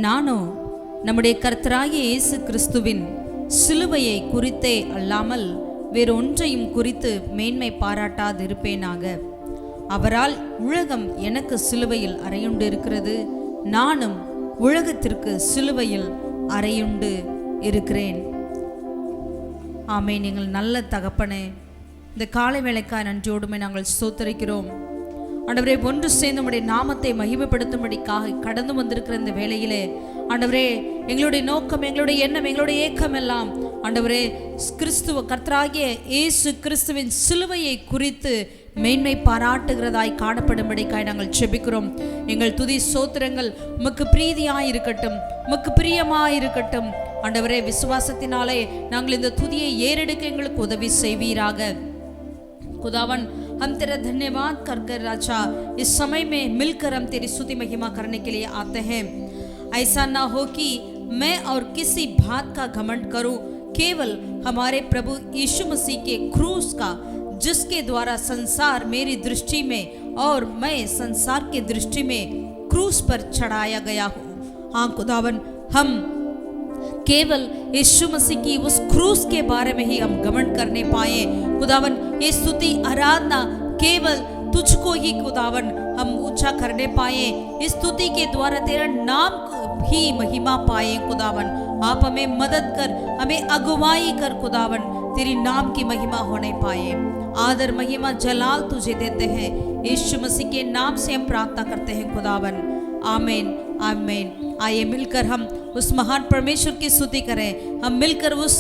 நானோ நம்முடைய கர்த்தராகிய இயேசு கிறிஸ்துவின் சிலுவையை குறித்தே அல்லாமல் வேறொன்றையும் குறித்து மேன்மை பாராட்டாதிருப்பேனாக. அவரால் உலகம் எனக்கு சிலுவையில் அறையுண்டு இருக்கிறது, நானும் உலகத்திற்கு சிலுவையில் அறையுண்டு இருக்கிறேன். ஆமென். எங்கள் நல்ல தகப்பனே, இந்த காலை வேளைக்காய் நன்றியோடுமே நாங்கள் ஸ்தோத்திரிக்கிறோம். ஆண்டவரே, ஒன்று சேர்ந்து உம்முடைய நாமத்தை மகிமைப்படுத்தும்படிக்காக கடந்து வந்திருக்கிற இந்த வேளையிலே ஆண்டவரே, எங்களுடைய நோக்கம், எங்களுடைய எண்ணம், எங்களுடைய ஏக்கம் எல்லாம் ஆண்டவரே கிறிஸ்துவ கர்த்தராகிய இயேசு கிறிஸ்துவின் சிலுவையை குறித்து மேன்மை பாராட்டுகிறதாய் காணப்படும்படிக்காய் நாங்கள் செபிக்கிறோம். எங்கள் துதி சோத்திரங்கள் உமக்கு பிரீதியாய் இருக்கட்டும், உமக்கு பிரியமாய் இருக்கட்டும். ஆண்டவரே, விசுவாசத்தினாலே நாங்கள் இந்த துதியை ஏறெடுக்க எங்களுக்கு உதவி செய்வீராக. खुदावन, हम तेरा धन्यवाद कर कर राजा इस समय में मिलकर हम तेरी स्तुति महिमा करने के लिए आते हैं। ऐसा ना हो कि मैं और किसी बात का घमंड करूं, केवल हमारे प्रभु यीशु मसीह के क्रूस का, जिसके द्वारा संसार मेरी दृष्टि में और मैं संसार की दृष्टि में क्रूस पर चढ़ाया गया हूँ। हाँ खुदावन, हम केवल यीशु मसीह की उस क्रूस के बारे में ही हम घमंड करने पाए। खुदावन, ये स्तुति आराधना केवल तुझको ही खुदावन हम ऊंचा करने पाए। इस स्तुति के द्वारा तेरा नाम ही महिमा पाए। खुदावन, आप हमें मदद कर, हमें अगुवाई कर खुदावन, तेरी नाम की महिमा होने पाए। आदर महिमा जलाल तुझे देते हैं, यीशु मसीह के नाम से हम प्रार्थना करते हैं खुदावन, आमीन आमीन। आइए मिलकर हम उस महान परमेश्वर की स्तुति करें, हम मिलकर उस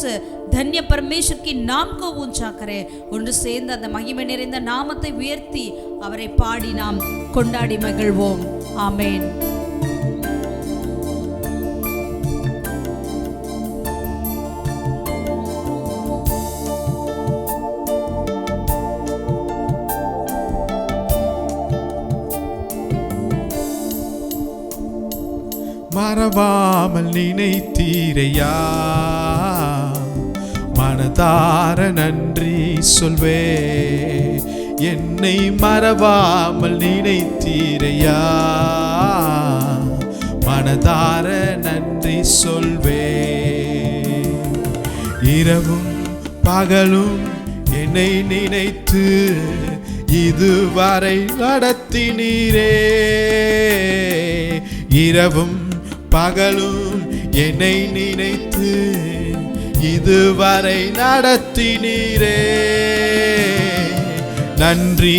धन्य परमेश्वर की नाम को ऊंचा करें। ஒன்று சேர்ந்து அந்த மகிமை நிறைந்த நாமத்தை உயர்த்தி அவரை பாடி நாம் கொண்டாடி மகிழ்வோம். ஆமென். மறவாமல் நினைத்தீரையா, மனதார நன்றி சொல்வே. என்னை மறவாமல் நினைத்தீரையா, மனதார நன்றி சொல்வே. இரவும் பகலும் என்னை நினைத்து இதுவரை நடத்தினீரே. இரவும் பகலும் என்னை நினைத்து இதுவரை நடத்தினீரே. நன்றி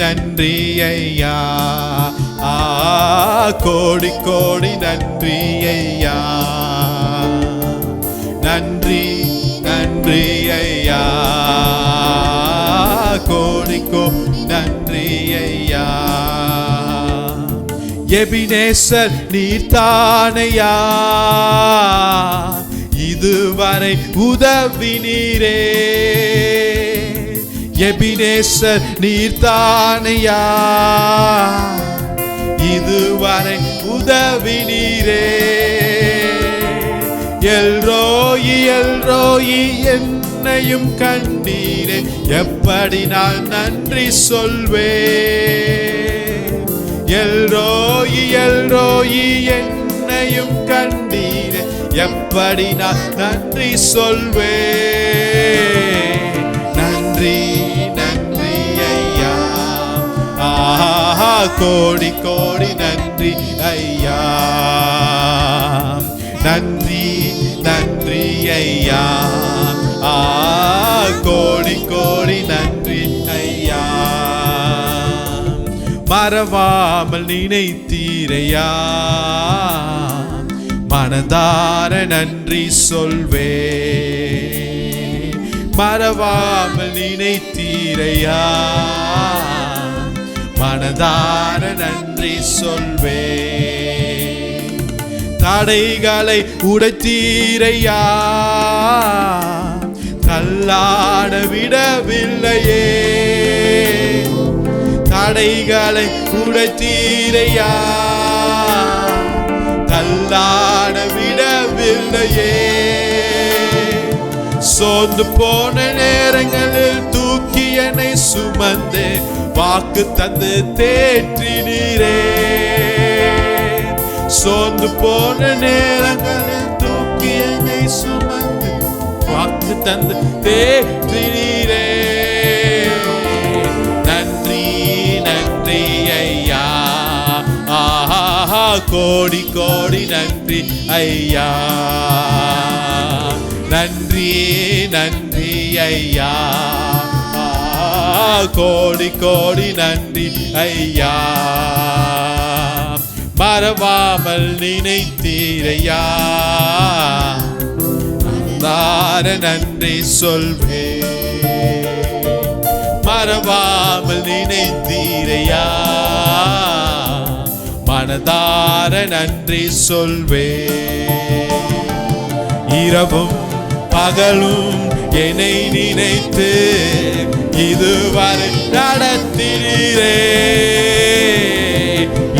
நன்றி ஐயா, கோடி கோடி நன்றி ஐயா. நன்றி நன்றி ஐயா, கோடி கோடி நன்றி ஐயா. எபினேசர் நீர்தானையா, இதுவரை உதவினீரே. எபினேசர் நீர்தானையா, இதுவரை உதவினீரே. எல்ரோயி எல்ரோயி என்னையும் கண்டீரே, எப்படி நான் நன்றி சொல்வேன். எல்ரோயி எல்ரோயி என்னையும் கண்டீரே, எப்படி நான் நன்றி சொல்வேன். நன்றி நன்றி ஐயா, கோடி கோடி நன்றி ஐயா. நன்றி நன்றி ஐயா, கோடி கோடி நன்றி ஐயா. மறவாமல் நினைத்தீரையா, மனதார நன்றி சொல்வே. மறவாமல் நினைத்தீரையா, மனதார நன்றி சொல்வே. தடைகளை உடைத்தீரையா, தள்ளாட விடவில்லையே. தடைகளை உடைத்தீரையா, தள்ளாட விடவில்லையே. சோர்ந்து போன நேரங்களில் தூக்கி என்னை சுமந்து வாக்கு தந்து தேற்றினீரே. சோர்ந்து போன நேரங்களில் தூக்கி என்னை சுமந்து வாக்கு தந்து தேற்றினீரே. நன்றி நன்றி ஐயா, ஆஹா கோடி கோடி நன்றி ஐயா. நன்றி நன்றி ஐயா, கோடி கோடி நன்றி ஐயா. மறவாமல் நினைத்தீரையா, தார நன்றி சொல்வே. மறவாமல் நினைத்தீரையா, மனதார நன்றி சொல்வே. இரவும் பகலும் என்னை நினைத்து இதுவரை நடத்தினீரே.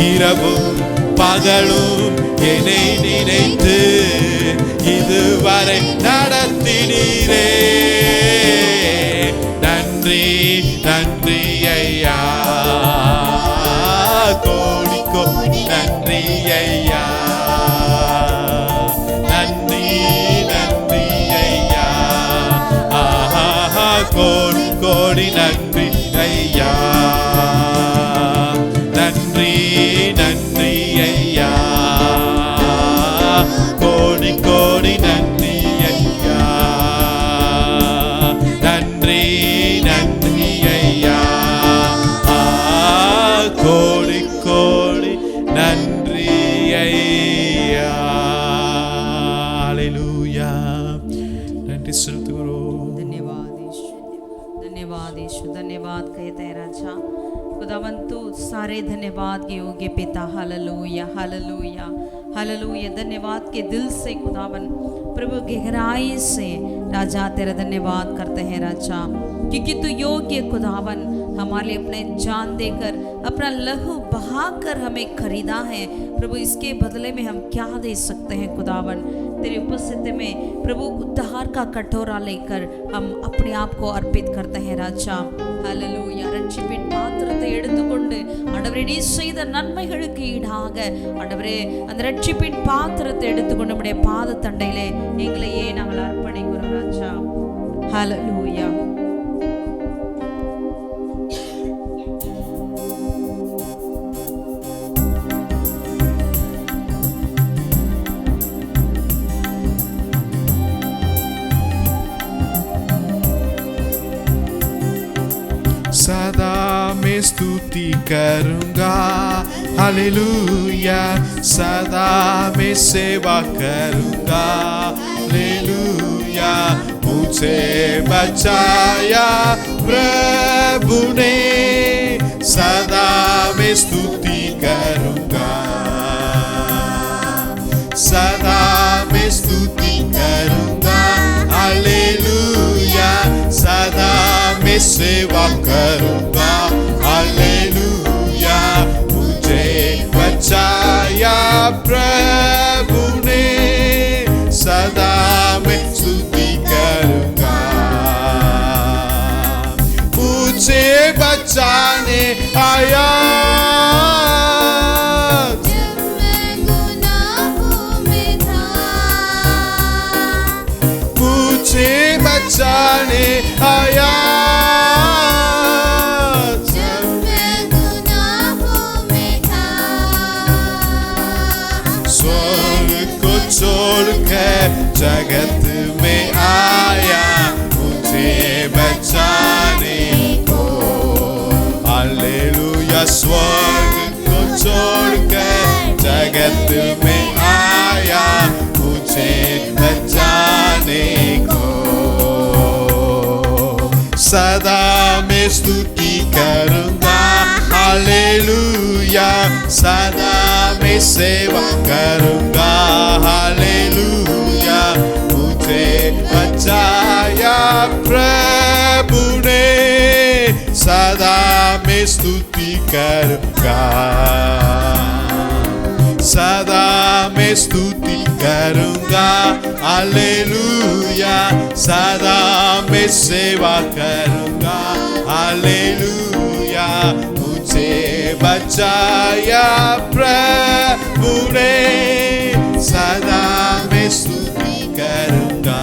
இரவும் பகலும் என்னை நினைத்து இதுவரை நடத்தினீரே. நன்றி நன்றி ஐயா, கோடி கோடி நன்றி ஐயா. நன்றி நன்றி ஐயா, ஆஹா கோடி கோடி நன்றி ஐயா. நன்றி நன்றி ஐயா, கோடி கோடி நன்றி ஐயா. நன்றி நன்றி ஐயா, கோடி கோடி நன்றி ஐயா. ஹல்லேலூயா. நன்றி செலுத்துகிறோம். धन्यवाद यीशु, धन्यवाद यीशु, धन्यवाद कहते हैं राजा खुदावन तू सारे धन्यवाद के योग्य पिता। Hallelujah hallelujah hallelujah. धन्यवाद के दिल से खुदावन प्रभु गहराई से राजा तेरा धन्यवाद करते हैं राजा, क्योंकि तू योग्य खुदावन हमारे लिए अपने जान देकर अपना लहू बहाकर हमें खरीदा है प्रभु। इसके बदले में हम क्या दे सकते हैं खुदावन? तेरी उपस्थिति में प्रभु उद्धार का कटोरा लेकर हम अपने आप को अर्पित करते हैं राजा। हालेलूया। ரட்சிப்பின் பாத்திரத்தை எடுத்துக்கொண்டு ஆண்டவரே நீ செய்த நன்மைகளுக்கு ஈடாக ஆண்டவரே அந்த ரட்சிப்பின் பாத்திரத்தை எடுத்துக்கொண்டு நம்முடைய பாத தண்டையிலே எங்களையே நாங்கள் அர்ப்பணிக்கிறோம் ராஜா. ஹல்லேலூயா. सदा मैं स्तुति करूँगा, हालेलुया। सदा मैं सेवा करूँगा, हालेलुया। मुझे बचाया प्रभु ने, सदा मैं स्तुति करूँगा, सदा मैं स्तुति करूँगा, हालेलुया। सदा मैं सेवा करूँगा, हालेलुया। मुझे बचाया प्रभु ने, सदा मैं स्तुति करूँगा। मुझे बचाने आया बचाने आया, जब मैं गुनाहों में था। स्वर्ग को छोड़ कर जगत में आया, मुझे बचाने को, हालेलुया। स्वर्ग को छोड़ कर जगत में आया, मुझे बचाने को। सदा मैं स्तुति करूँगा, हालेलुया। सदा मैं सेवा करूँगा, हालेलुया। मुझे बचाया प्रभु ने, सदा मैं स्तुति करूँगा, सदा मैं स्तुति करूँगा, हालेलुया। सदा मैं सेवा करूँगा, हालेलुया। मुझे बचाया प्रभु प्रभु ने सदा मैं स्तुति करूंगा।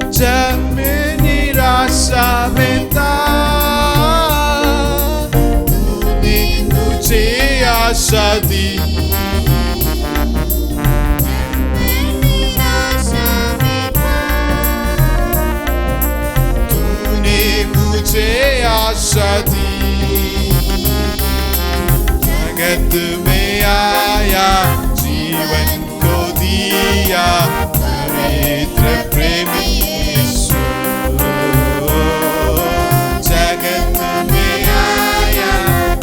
जब मैं निराशा में था तूने मुझे आशा दी। आशा दी जगत में आया जीवन को दिया पवित्र प्रेमी यीशु। जगत में आया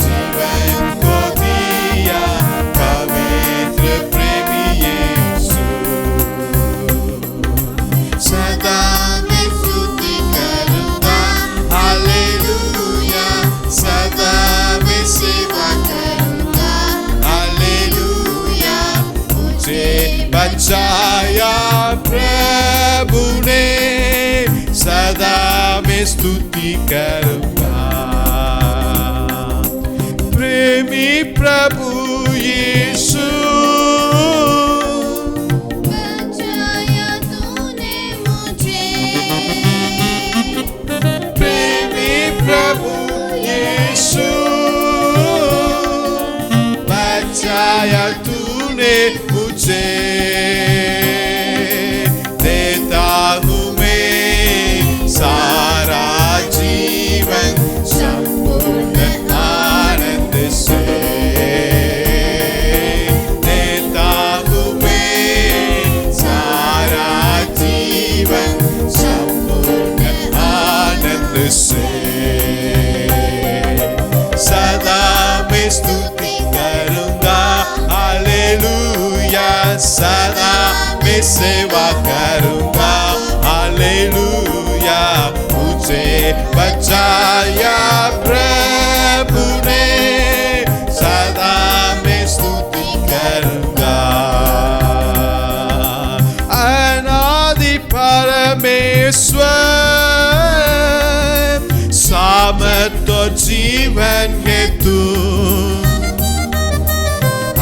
जीवन को दिया पवित्र प्रेमी यीशु। सदा सदा मैं सेवा करूंगा। हालेलुया मुझे बचाया प्रभु ने सदा मैं स्तुति करूंगा। प्रेमी प्रभु यीशु बचाया तूने मुझे। प्रेमी प्रभु यीशु बचाया तूने मुझे। देता हूँ मैं सारा जीवन संपूर्ण आनंद से। देता हूँ मैं सारा जीवन संपूर्ण आनंद से। सदा मैं स्तुति करूंगा। हालेलुया सदा मैं सेवा करूंगा। हालेलुया मुझे बचाया प्रभु ने सदा मैं स्तुति करूंगा। अनादि परमेश्वर सामर्थ जीवन है तू।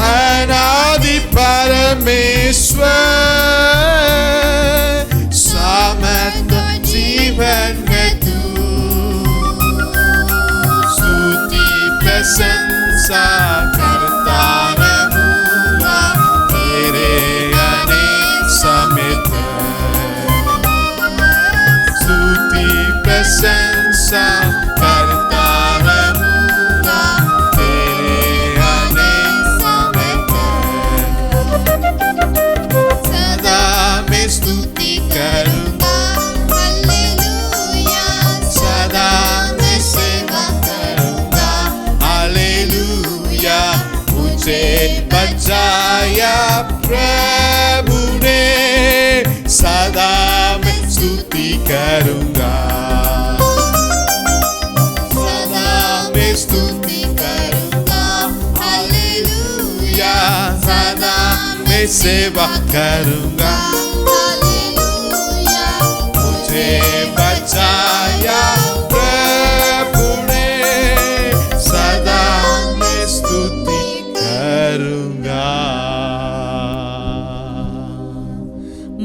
अनादि परमेश्वर सामर्थ जीवन है तू। स्तुति प्रशंसा करता रहूंगा तेरे अनेक समेत। स्तुति प्रशंसा करता रहूंगा तेरे अनेक समेत। सदा मैं स्तुति करूंगा। हालेलुया सदा मैं सेवा करूंगा। हालेलुया मुझे बचाया प्रभु ने सदा मैं स्तुति करूंगा। स्तुति करूंगा। हालेलुया सदा मैं सेवा करूंगा। हालेलुया मुझे बचाया प्रभु ने सदा मैं स्तुति करूंगा।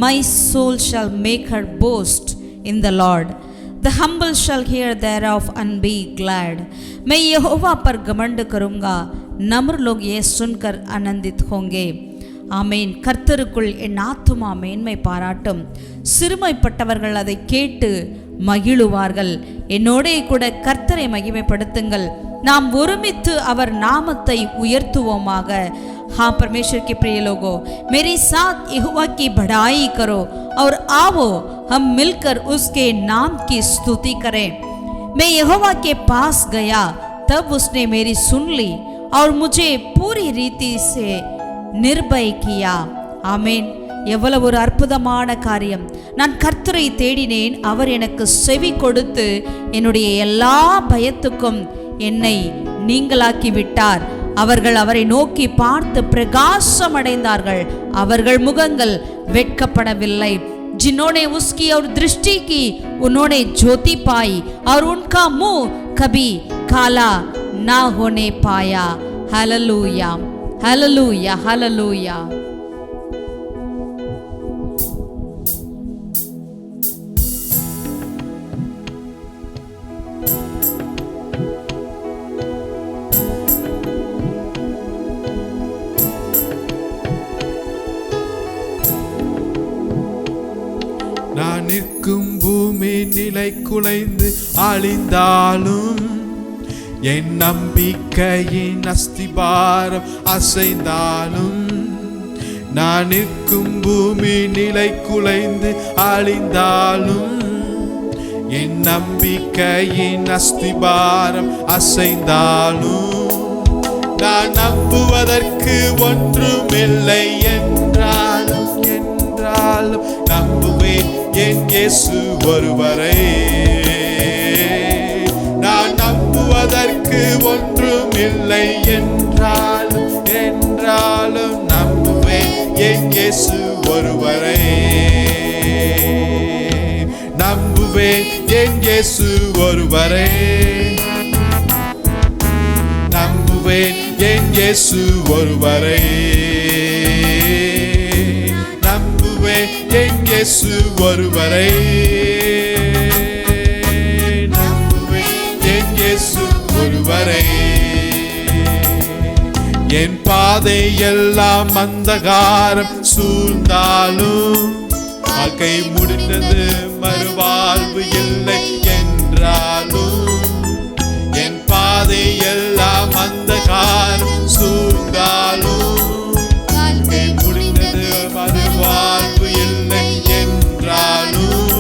My soul shall make her boast in the Lord. The humble shall hear thereof and be glad. मैं यहोवा पर घमंड करूंगा, नम्र लोग ये सुनकर आनंदित होंगे। ஆமேன். கர்த்தருக்குள் என் ஆத்துமா மேன்மை பாராட்டும், சிறுமைப்பட்டவர்கள் அதை கேட்டு மகிழுவார்கள். என்னோடே கூட கர்த்தரை மகிமைப்படுத்துங்கள், நாம் ஒருமித்து அவர் நாமத்தை உயர்த்துவோமாக. हाँ परमेश्वर के प्रिय लोगों, मेरे साथ यहोवा की बढ़ाई करो और आओ हम मिलकर उसके नाम की स्तुति करें। मैं यहोवा के पास गया, तब उसने मेरी सुन ली और मुझे पूरी रीति से निर्भय किया. ஆமென். எவ்வளவு ஒரு அற்புதமான காரியம். நான் கர்த்தரை தேடினேன், அவர் எனக்கு செவி கொடுத்து என்னுடைய எல்லா பயத்துக்கும் என்னை நீங்களாக்கி விட்டார். அவர்கள் அவரை நோக்கி பார்த்து பிரகாசம் அடைந்தார்கள், அவர்கள் முகங்கள் வெட்கப்படவில்லை. जिन्होंने उसकी और दृष्टि की उन्होंने ज्योति पाई और उनका मुंह कभी काला ना होने पाया. ஹalleluya ஹalleluya ஹalleluya. நான் நிற்கும் பூமி நிலை குலைந்து அழிந்தாலும் என் நம்பிக்கையின் அஸ்திபாரம் அசைந்தாலும், நான் நிற்கும் பூமி நிலை குலைந்து அழிந்தாலும் என் நம்பிக்கையின் அஸ்திபாரம் அசைந்தாலும், நான் நம்புவதற்கு ஒன்றுமில்லை என்றாலும் நம்புவேன் என் இயேசு ஒருவரை. நான் நம்புவதற்கு ஒன்றுமில்லை என்றாலும் நம்புவேன் என் இயேசு ஒருவரை. நம்புவேன் என் இயேசு ஒருவரை. நம்புவேன் என் இயேசு ஒருவரை. என் இயேசு ஒருவரை. நம்புவேன் என் இயேசு ஒருவரை. என் பாதை எல்லாம் அந்தகாரம் சூழ்ந்தாலும், வாழ்க்கை முடிந்தது மறுவாழ்வு இல்லை என்றாலும், என் பாதை எல்லாம் அந்தகாரம் சூழ்ந்தாலும், வாழ்க்கை முடிந்தது மறுவாழ்வு இல்லை என்றாலும்,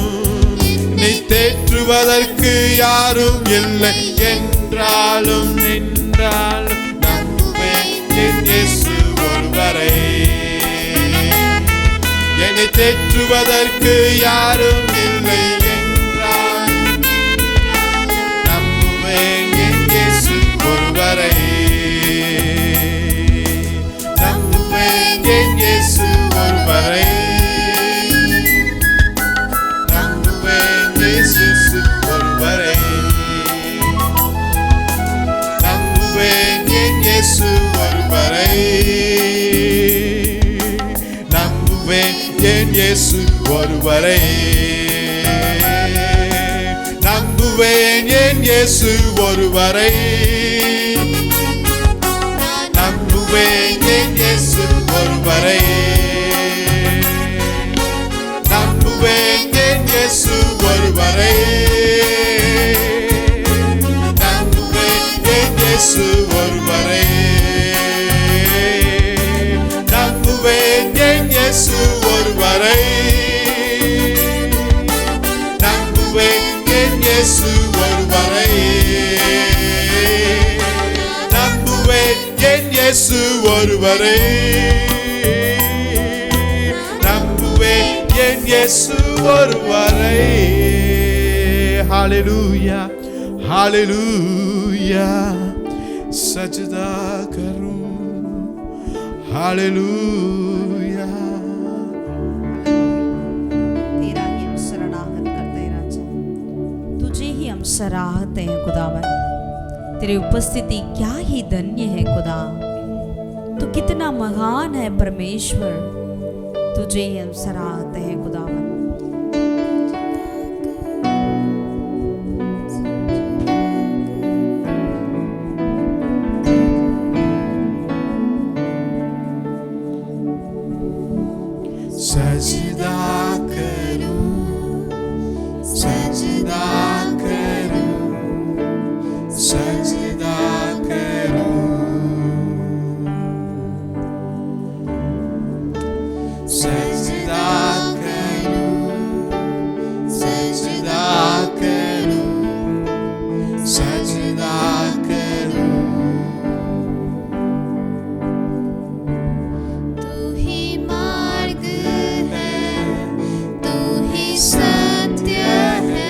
என்னை தேற்றுவதற்கு யாரும் இல்லை என்றாலும் நம்புவேன் என் இயேசு ஒருவரை. என்னை தேற்றுவதற்கு யாரும் இல்லை என்றாலும் நம்புவேன் என் இயேசு ஒருவரை. நம்புவேன் என் இயேசு ஒருவரை. நம்புவேன் இயேசு ஒருவரை. நம்புவேன் என் இயேசு ஒருவரை. நம்புவேன் என் இயேசு ஒருவரை. நம்புவேன் என் இயேசு ஒருவரை. நம்புவேன் என் இயேசு ஒருவரை. நம்புவேன் என் இயேசு ஒருவரை. நம்புவேன் என் இயேசு ஒருவரை. நம்புவேன் என் இயேசு ஒருவரை. நம்புவேன் என் இயேசு ஒருவரை. நம்புவேன் என் இயேசு ஒருவரை. நம்புவேன் என் இயேசு ஒருவரை. ஹalleluya ஹalleluya. सजदा करूं हालेलुया. तेरा ही हम शरणागत करते हैं राजा, तुझे ही हम सराहते हैं खुदावन. तेरी उपस्थिति क्या ही धन्य है खुदा. तू कितना महान है परमेश्वर. तुझे ही हम सराहते हैं खुदावन. सजदा करूं सजदा करूं सजदा करूं सजदा करूं सजदा करूं सजदा करूं. तू ही मार्ग है, तू ही सत्य है,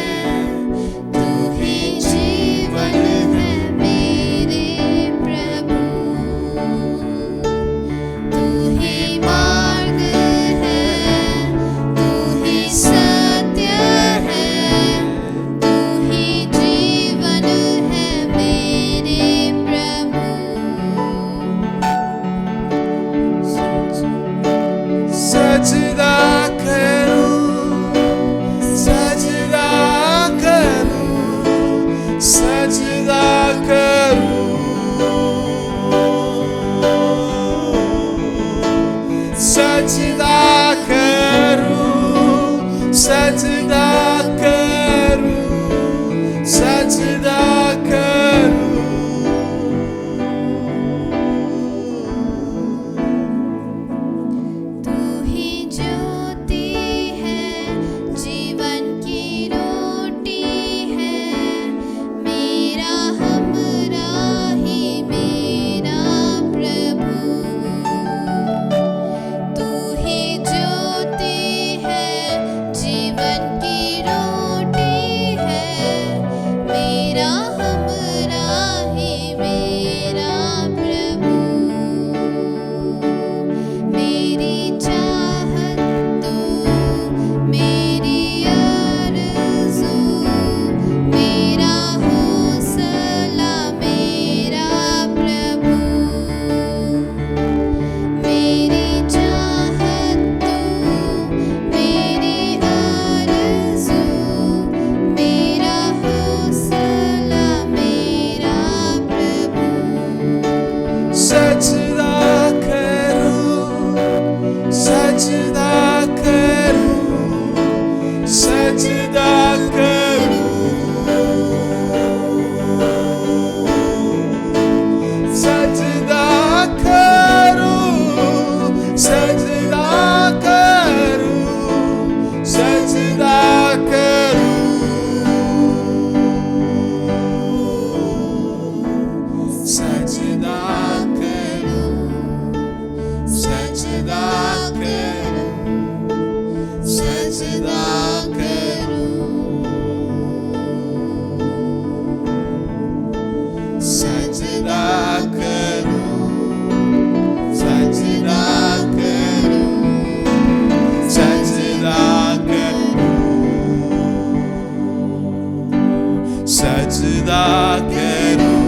सजदा करूं,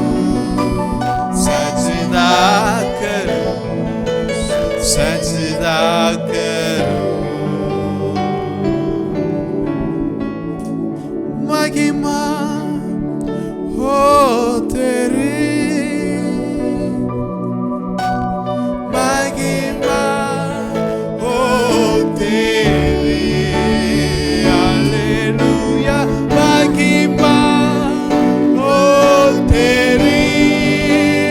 सजदा करूं, सजदा करूं। महिमा हो तेरी, महिमा हो तेरी, हालेलुया। महिमा हो तेरी,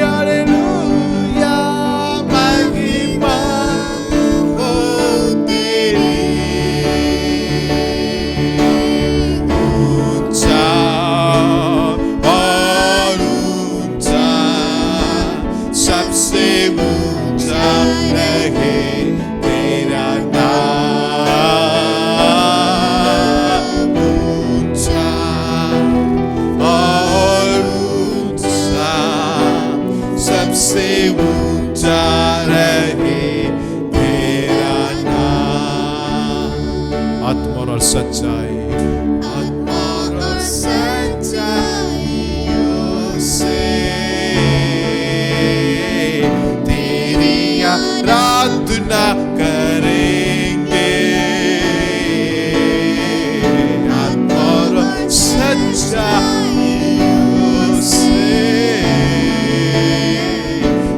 हालेलुया। महिमा हो तेरी, ऊंचा और ऊंचा, सबसे ऊंचा रहे तेरा नाम। ऊंचा और ऊंचा, सबसे ऊंचा रहे तेरा नाम। आत्मा और सच्चाई, आत्मा और सच्चाइयों से तेरी आराधना करेंगे। आत्मा और सच्चाइयों से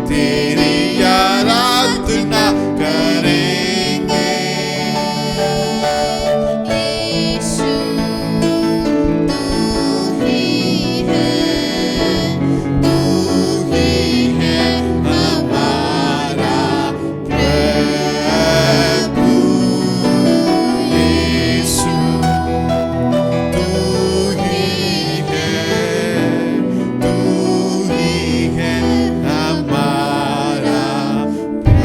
तेरी आराधना करेंगे। यीशु तू ही है हमारा प्रभु। यीशु तू ही है हमारा प्रभु।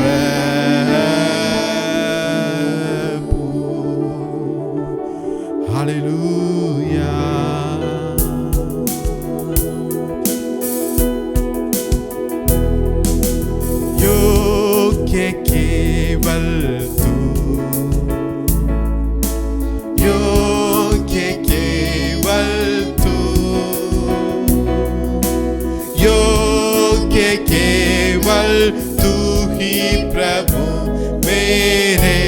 हालेलुया। योग्य केवल तू, योग्य केवल तू, योग्य केवल तू ही प्रभु, मेरे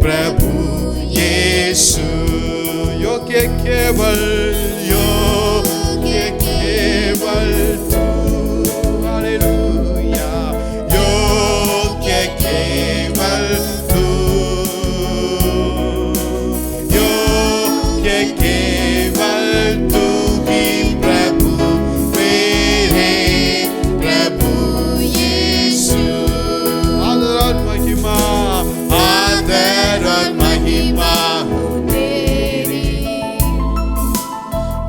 प्रभु यीशु। योग्य केवल, योग्य केवल तू, हालेलुया। योग्य केवल तू, योग्य केवल तू ही प्रभु, मेरे प्रभु यीशु। आदर और महिमा, आदर और महिमा हो तेरी,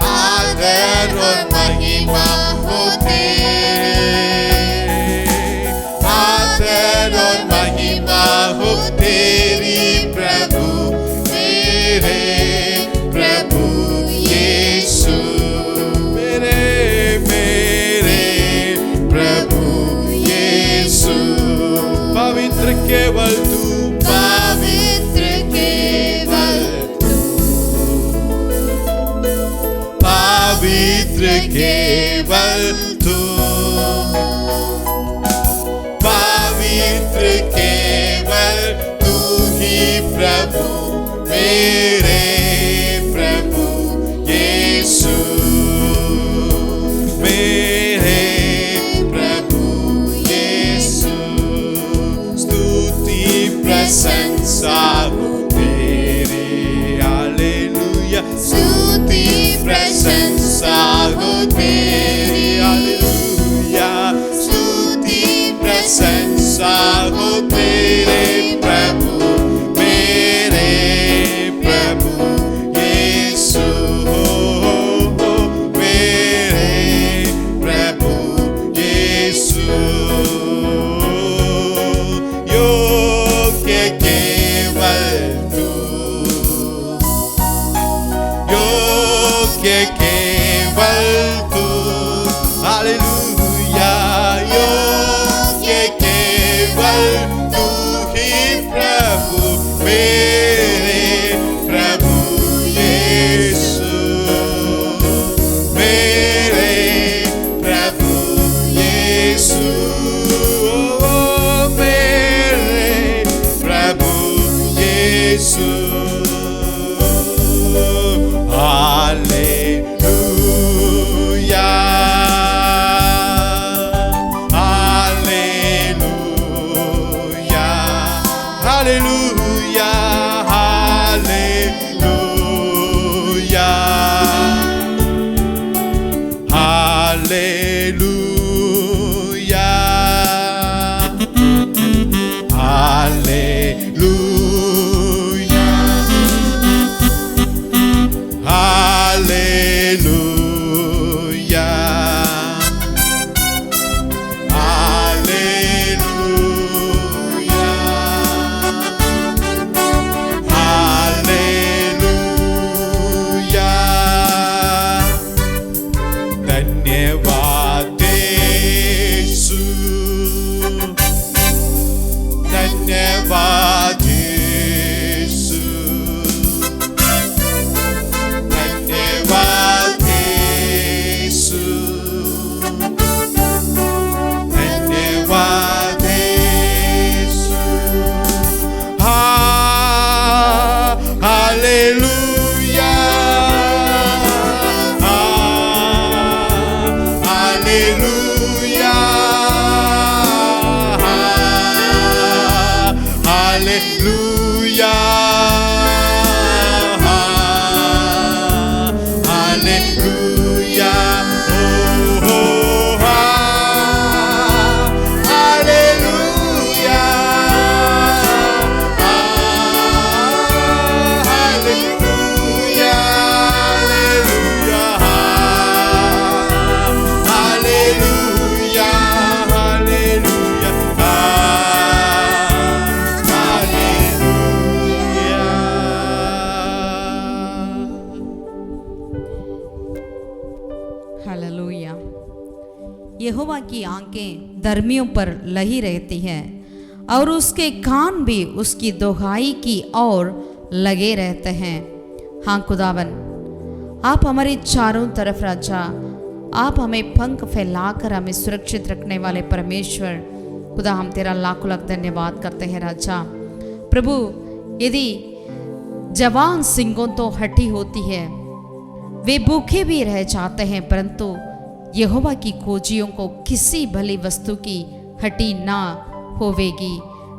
आदर और महिमा हो तेरी, आदर और महिमा हो तेरी प्रभु, मेरे प्रभु यीशु। मेरे प्रभु यीशु। पवित्र केवल तू, पवित्र केवल तू, पवित्र केवल तू, पवित्र केवल तू ही प्रभु, मेरे प्रभु यीशु। मेरे प्रभु यीशु। स्तुति प्रशंसा हो तेरी, हालेलुया। स्तुति प्रशंसा हो तेरी, हालेलुया। स्तुति प्रशंसा हो तेरे प्रभु, मेरे प्रभु यीशु। मेरे प्रभु यीशु। योग्य केवल तू, योग्य केवल तू, Hallelujah. Hallelujah. Hallelujah. Oh, oh, hallelujah. Hallelujah. Hallelujah. Hallelujah. यहोवा की आंखें धर्मियों पर लही रहती हैं और उसके कान भी उसकी दोहाई की ओर लगे रहते हैं। हाँ खुदावन, आप हमारे चारों तरफ राजा, आप हमें पंख फैलाकर हमें सुरक्षित रखने वाले परमेश्वर खुदा, हम तेरा लाखों लाख धन्यवाद करते हैं राजा। प्रभु, यदि जवान सिंहों तो हटी होती है, वे भूखे भी रह जाते हैं, परंतु यहोवा की खोजियों को किसी भली वस्तु की हटी ना होवेगी।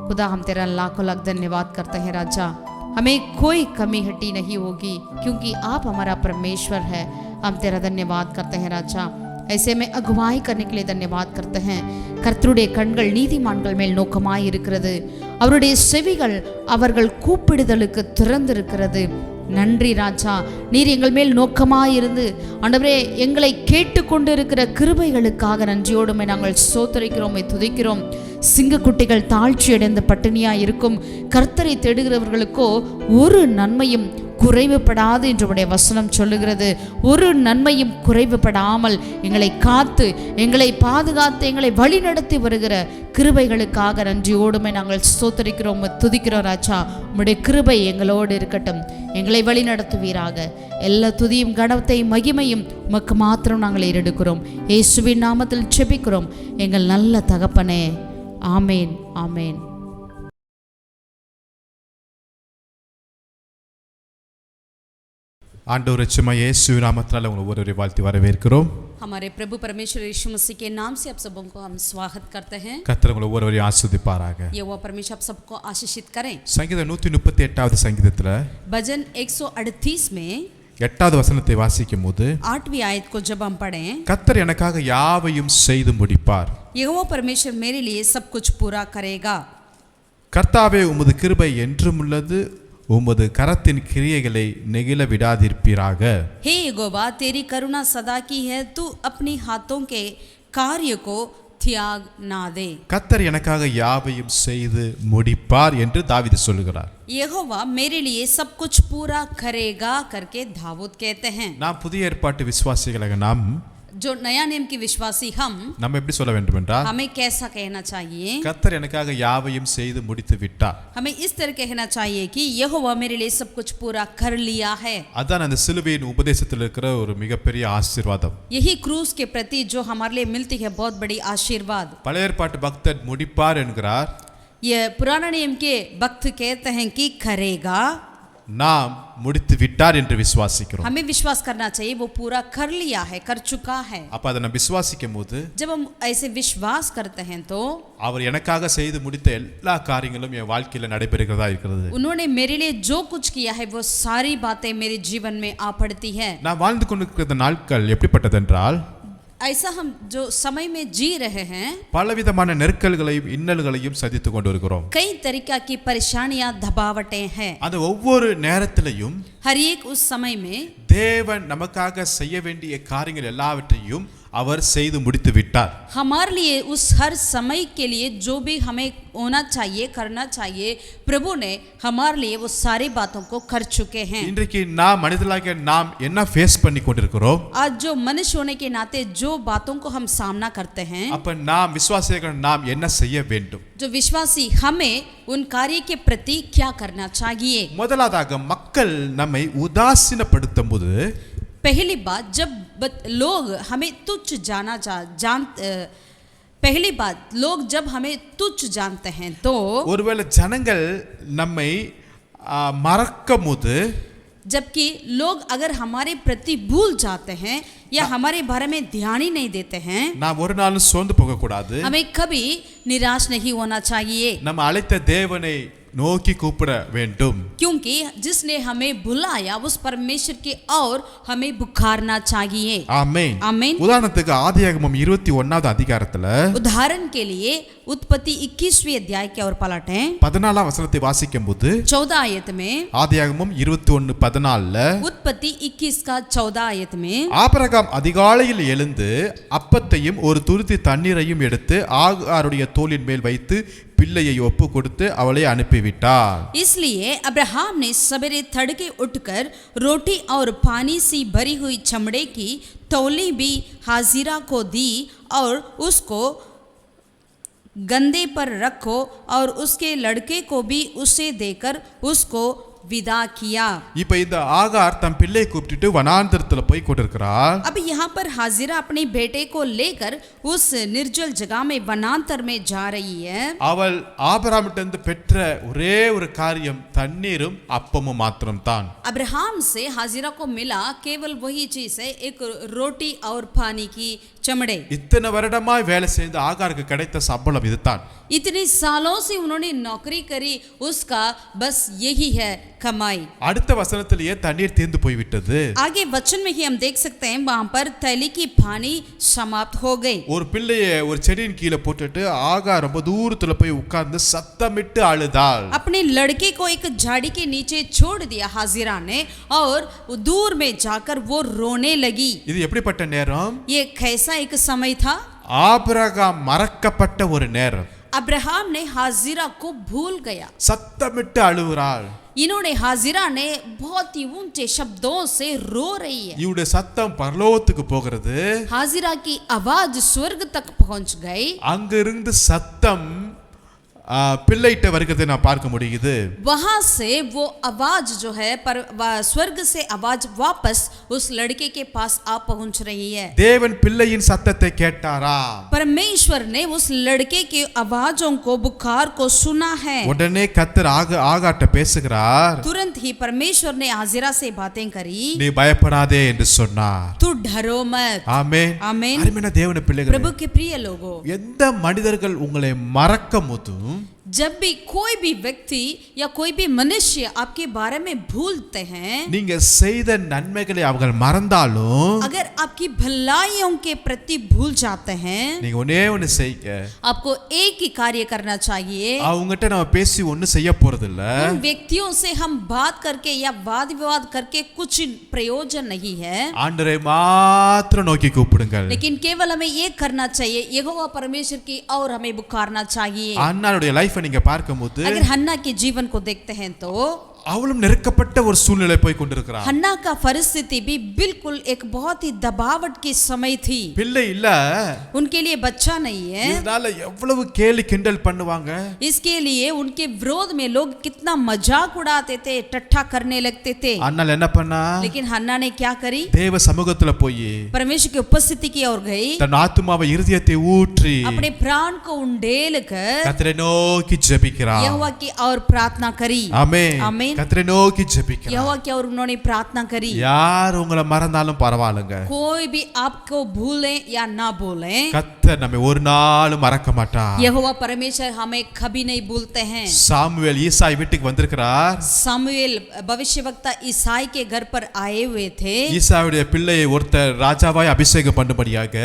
खुदा, हम तेरा लाखों लाख धन्यवाद करते हैं राजा। हमें कोई कमी हटी नहीं होगी क्योंकि आप हमारा परमेश्वर है। हम तेरा धन्यवाद करते हैं राजा। ऐसे में अगुवाई करने के लिए धन्यवाद करते हैं। கர்த்தருடைய கண்கள் நீதிமான்கள் மேல் நோக்கமாய் இருக்கிறது, அவருடைய செவிகள் அவர்கள் கூப்பிடுதலுக்கு திறந்திருக்கிறது. நன்றி ராஜா, நீர் எங்கள் மேல் நோக்கமாயிருந்து ஆண்டவரே எங்களை கேட்டுக்கொண்டு இருக்கிற கிருபைகளுக்காக நன்றியோடுமே நாங்கள் ஸ்தோத்திரிக்கிறோம், துதிக்கிறோம். சிங்கக்குட்டிகள் தாழ்ச்சி அடைந்து பட்டினியாய் இருக்கும் கர்த்தரை தேடுகிறவர்களுக்கோ ஒரு நன்மையும் குறைவுபடாது என்று உடைய வசனம் சொல்லுகிறது. ஒரு நன்மையும் குறைவுபடாமல் எங்களை காத்து எங்களை பாதுகாத்து எங்களை வழிநடத்தி வருகிற கிருபைகளுக்காக நன்றியோடுமே நாங்கள் ஸ்தோத்திரிக்கிறோம், துதிக்கிறோம் ராஜா. உம்முடைய கிருபை எங்களோடு இருக்கட்டும், எங்களை வழி நடத்துவீராக. எல்லா துதியும் கனத்தையும் மகிமையும் உமக்கு மாத்திரம் நாங்கள் ஏறெடுக்கிறோம். இயேசுவின் நாமத்தில் ஜெபிக்கிறோம் எங்கள் நல்ல தகப்பனே, ஆமேன், ஆமேன். ஆண்டவர் ரட்சகர் இயேசு நாமத்தால் உங்களை ஒவ்வொருவரை வாழ்த்தி வரவேற்கிறோம். हमारे प्रभु परमेश्वर यीशु मसीह के नाम से आप सबों को हम स्वागत करते हैं. கர்த்தர் உங்களை ஒவ்வொருவரையும் ஆசீர்வதிப்பாராக. यहोवा परमेश्वर आप सबको आशीषित करें. சங்கீதம் 138வது சங்கீதத்துல भजन 138 में 8வது வசனத்தை வாசிக்கும் போது 8वीं आयत को जब हम पढ़ें, கர்த்தர் எனக்காக யாவையும் செய்து முடிப்பார். यहोवा परमेश्वर मेरे लिए सब कुछ पूरा करेगा. கர்த்தாவே, உமது கிருபை என்றும் உள்ளது, உமது கரத்தின் கிரியைகளை நெகிழ விடாதிருப்பீராக. हे यहोवा, तेरी करुणा सदा की है, तू अपनी हाथों के कार्य को त्याग ना दे. கர்த்தர் எனக்காக யாவையும் செய்து முடிப்பார் என்று தாவீது சொல்லுகிறார். यहोवा मेरे लिए सब कुछ पूरा करेगा करके दाऊद कहते हैं. நாம் புதிய ஏற்பாட்டு விசுவாசிகளாக நாம் जो नया नियम की विश्वासी நம்ம எப்படி சொல்ல வேண்டும் என்றால், हमें कैसा कहना चाहिए? கர்த்தர் எனக்காக யாவையும் செய்து முடித்து விட்டார். हमें इस तरह कहना चाहिए कि यहोवा मेरे लिए सब कुछ पूरा कर लिया है. அதான் அந்த சிலுவையின் உபதேசத்தில் இருக்கிற ஒரு மிகப்பெரிய ஆசீர்வாதம். यही क्रूस के प्रति जो हमारे लिए मिलती है बहुत बड़ी आशीर्वाद. பழைய ஏற்பாட்டு பக்தர் முடிப்பார் என்கிறார், ये पुराना नियम के भक्त कहते हैं कि करेगा. நாம் முடித்து விட்டார் என்று விசுவாசிக்கிறோம். हमें विश्वास करना चाहिए वो पूरा कर लिया है, कर चुका है. அப்ப அதை நம்ம விசுவாசிக்கும் போது, जब हम ऐसे विश्वास करते हैं तो அவர் எனக்காக செய்து முடித்த எல்லா காரியங்களும் என் வாழ்க்கையில நடைபெறுகிறதா இருக்கிறது. उन्होंने मेरे लिए जो कुछ किया है वो सारी बातें मेरे जीवन में आ पड़ती है. நான் வாழ்ந்து கொண்டிருக்கிற நாட்கள் எப்படிப்பட்டதென்றால், ऐसा हम जो समय में जी रहे हैं, பலவிதமான நெருக்கல்களையும் இன்னல்களையும் சந்தித்துக் கொண்டு இருக்கிறோம். कई तरीका की परेशानियां दबावटें हैं. அந்த ஒவ்வொரு நேரத்திலையும் हर एक उस समय में தேவன் நமக்காக செய்ய வேண்டிய காரியங்கள் எல்லாவற்றையும் அவர் செய்து முடித்து விட்டார். हमारे लिए उस हर समय के लिए जो भी हमें होना चाहिए, करना चाहिए, प्रभु ने हमारे लिए वो सारी बातों को कर चुके हैं. இன்றைக்கு நாம் மனிதர்களாகிய நாம் என்ன ஃபேஸ் பண்ணி கொண்டிருக்கிறோம்? आज जो मनुष्य होने के नाते जो बातों को हम सामना करते हैं, அப்ப நாம் விசுவாசிகள் நாம் என்ன செய்ய வேண்டும்? जो विश्वासी हमें उन कार्य के प्रति क्या करना चाहिए? முதலாவதாக மக்கள் நம்மை உதாசீனப்படுத்தும் போது, पहली बात, जब लोग हमें तुच्छ पहली बात, लोग जब हमें तुच्छ जानते हैं तो ஒருவேளை ஜனங்கள் நம்மை மறக்கும் போது, जबकि लोग अगर हमारे प्रति भूल जाते हैं या हमारे बारे में ध्यान ही नहीं देते हैं, நாம் ஒரு நாளும் சோர்ந்து போக கூடாது. हमें कभी निराश नहीं होना चाहिए, நம்ம அழைத்த தேவனை நோக்கி கூப்பிட வேண்டும். क्योंकि जिसने हमें बुलाया उस परमेश्वर की ओर हमें पुकारना चाहिए. ஆமென். आमीन. உதாரணத்துக்கு ஆதியாகமம் 21வது அதிகாரத்துல उदाहरण के लिए उत्पत्ति 21वें अध्याय की ओर पलटें. 14ஆம் வசனத்தை வாசிக்கும்போது 14 आयत में, ஆதியாகமம் 21:14ல उत्पत्ति 21 का 14 आयत में, ஆபிரகாம் அதிகாலையில் எழுந்து அப்பத்தையும் ஒரு துருத்தி தண்ணீரையும் எடுத்து ஆகாருடைய தோளின் மேல் வைத்து பிள்ளையை ஒப்பு கொடுத்து அவளை அனுப்பிவிட்டார். इसलिए अब्राहम ने सवेरे तड़के उठकर रोटी और पानी से भरी हुई चमड़े की तौली भी हाजिरा को दी और उसको गंदे पर रखो और उसके लड़के को भी उसे देकर उसको विदा किया. இப்ப இந்த ஆகார் தன் பிள்ளையை கூப்பிட்டுட்டு வனாந்தரத்துல போய் கொண்டிருக்கிறார். अब यहाँ पर हाजिरा अपने बेटे को लेकर उस निर्जल जगह में वनांतर में जा रही है. அவள் ஆபிரகாமிடமிருந்து பெற்ற ஒரே ஒரு காரியம் தண்ணீரும் அப்பமும் மாத்திரம்தான். अब्राहम से हाजिरा को मिला केवल वही चीज है, एक रोटी और पानी की चमड़े. இத்தனை வருடமாய் வேலை செய்த ஆகாருக்கு கிடைத்த சம்பளம் இதுதான். इतने सालों से उन्होंने नौकरी करी, उसका बस यही है कमाई. அடுத்த வசனத்திலேயே தண்ணீர் தீர்ந்து போய்விட்டது. आगे वचन में ही हम देख सकते हैं वहां पर तैली की पानी समाप्त हो गई. ஒரு பிள்ளையை ஒரு செடியின் கீழே போட்டுட்டு ஆகார் ரொம்ப தூரத்துல போய் உட்கார்ந்து சத்தமிட்டு அழுதாள். अपने लड़के को एक झाड़ी के नीचे छोड़ दिया हाजिरा ने और दूर में जाकर वो रोने लगी. இது எப்படிப்பட்ட நேரம்? ये कैसा एक समय था? ஆபிரகாம் மறக்கப்பட்ட ஒரு நேரம். अब्राहम ने हाजिरा को भूल गया. சத்தமிட்டு அழுகிறாள். इन्होंने हाजिरा ने बहुत ही ऊंचे शब्दों से रो रही है. இவருடைய சத்தம் பரலோகத்துக்கு போகிறது. हाजिरा की आवाज स्वर्ग तक पहुंच गई. அங்கிருந்து சத்தம் பிள்ளைகிட்ட வருகிறதை நான் பார்க்க முடியுது. वहां से वो आवाज जो है पर स्वर्ग से आवाज वापस उस लड़के के पास आ पहुंच रही है. தேவன் பிள்ளையின் சத்தத்தை கேட்டாரா? परमेश्वर ने उस लड़के के आवाजों को पुकार को सुना है. உடனே கர்த்தர் ஆகார்ட்ட பேசுகிறார். तुरंत ही परमेश्वर ने हाजिरा से बातें करी. நீ பயப்படாதே என்று சொன்னார். तू डरो मत. ஆமென். आमीन. அருமையான தேவனுடைய பிள்ளைகளே, प्रभु के प्रिय लोगों, எந்த மனிதர்கள் உங்களை மறக்கும் போதும் जब भी कोई भी व्यक्ति या कोई भी मनुष्य आपके बारे में भूलते हैं, நீங்க செய்த நன்மைகளை அவர்கள் மறந்தாலும் अगर आपकी भलाइयों के प्रति भूल जाते हैं, நீங்க ஒண்ணே ஒண்ணு செய்யுங்க. आपको एक ही कार्य करना चाहिए. அவங்ககிட்ட நம்ம பேசி ஒண்ணு செய்ய போறது இல்ல. उन व्यक्तियों से हम बात करके या वाद विवाद करके कुछ प्रयोजन नहीं है, ஆண்டவரை மாத்திரம் நோக்கி கூப்பிடுங்கள். लेकिन केवल हमें ये करना चाहिए, यहोवा परमेश्वर की और हमें पुकारना चाहिए. அன்னாருடைய லைஃபை நீங்க பார்க்கும்போது अगर हन्ना के जीवन को देखते हैं तो அவளும் நெருக்கப்பட்ட ஒரு சூழ்நிலை போய் கொண்டிருக்கிறார். हन्ना का परिस्थिति भी बिल्कुल एक बहुत ही दबावट की समय थी. பிள்ளை இல்ல, उनके लिए बच्चा नहीं है. இதனால எவ்வளவு கேலி கிண்டல் பண்ணுவாங்க. इसके लिए उनके विरोध में लोग कितना मजाक उड़ाते थे, टट्ठा करने लगते थे. அண்ணால் என்ன பண்ணா? लेकिन हन्ना ने क्या करी? தேவ சமூகத்துல போய் परमेश्वर की उपस्थिति की ओर गई. தன் ஆத்துமாவை இருதயத்தை ஊற்றி अपने प्राण को उंडेल कर கர்த்தரை நோக்கி ஜெபிக்கிறார். यहोवा की और प्रार्थना करी. ஆமென். आमीन. கர்த்தரை நோக்கி ஜெபிக்கிறார். यहोवा की और उन्होंने प्रार्थना करी. யார் உங்களை மறந்தாலும் பரவாயில்லைங்க. कोई भी आपको भूले या ना भूले, கர்த்தர் நம்மை ஒரு நாளும் மறக்க மாட்டார். यहोवा परमेश्वर हमें कभी नहीं भूलते हैं. சாமுவேல் ஈசாய் வீட்டுக்கு வந்திருக்கிறார். सामुएल भविष्यवक्ता ईसाई के घर पर आए हुए थे. ஈசாயுடைய பிள்ளையை ஒருத்தர் ராஜாவாய் அபிஷேகம் பண்ணும்படியாக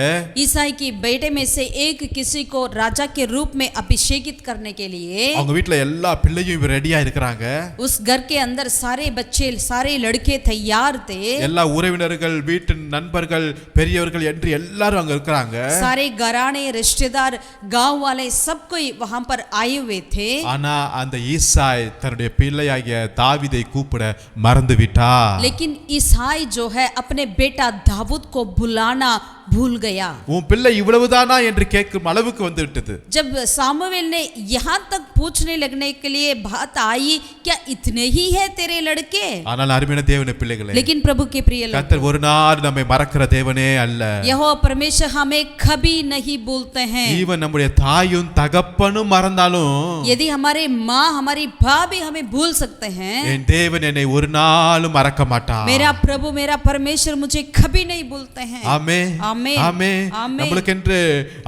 ईसाई की बेटे में से एक किसी को राजा के रूप में अभिषेकित करने के लिए அவங்க வீட்டுல எல்லா பிள்ளையும் ரெடியா இருக்கிறாங்க. उस घर के अंदर सारे बच्चे सारे लड़के तैयार थे. எல்லா உறவினர்கள் வீட்டு நண்பர்கள் பெரியவர்கள் என்று எல்லாரும் அங்க இருக்கிறாங்க. सारे घराने रिश्तेदार गांव वाले सब कोई वहां पर आए हुए थे. ஆனா அந்த ஈசாய் தன்னுடைய பிள்ளையாகிய தாவீதை கூப்பிட மறந்து விட்டார். लेकिन ईसाई जो है अपने बेटा दाऊद को बुलाना भूल गया। உன் பிள்ளை இவ்வளவுதானா என்று கேட்கும் அளவுக்கு வந்து விட்டது. जब सामुएल ने यहाँ तक पूछने लगने के लिए बात आई, क्या इतने ही है तेरे लड़के? ஆனால் அருமையான தேவனுடைய பிள்ளைகளே, लेकिन प्रभु के प्रिय लोग, கர்த்தர் ஒரு நாள் நம்மை மறக்கிற தேவனே அல்ல. यहोवा परमेश्वर हमें कभी नहीं भूलते हैं। ஈவன் நம்முடைய தாயும் தகப்பனும் மறந்தாலும், यदि हमारे माँ हमारी बाप भी हमें भूल सकते हैं, என் தேவன் என்னை ஒரு நாளும் மறக்க மாட்டார். मेरा प्रभु मेरा परमेश्वर मुझे कभी नहीं भूलते हैं। ஆமென் ஆமென். ஆமென். ஆமென். நம்மளுக்கென்று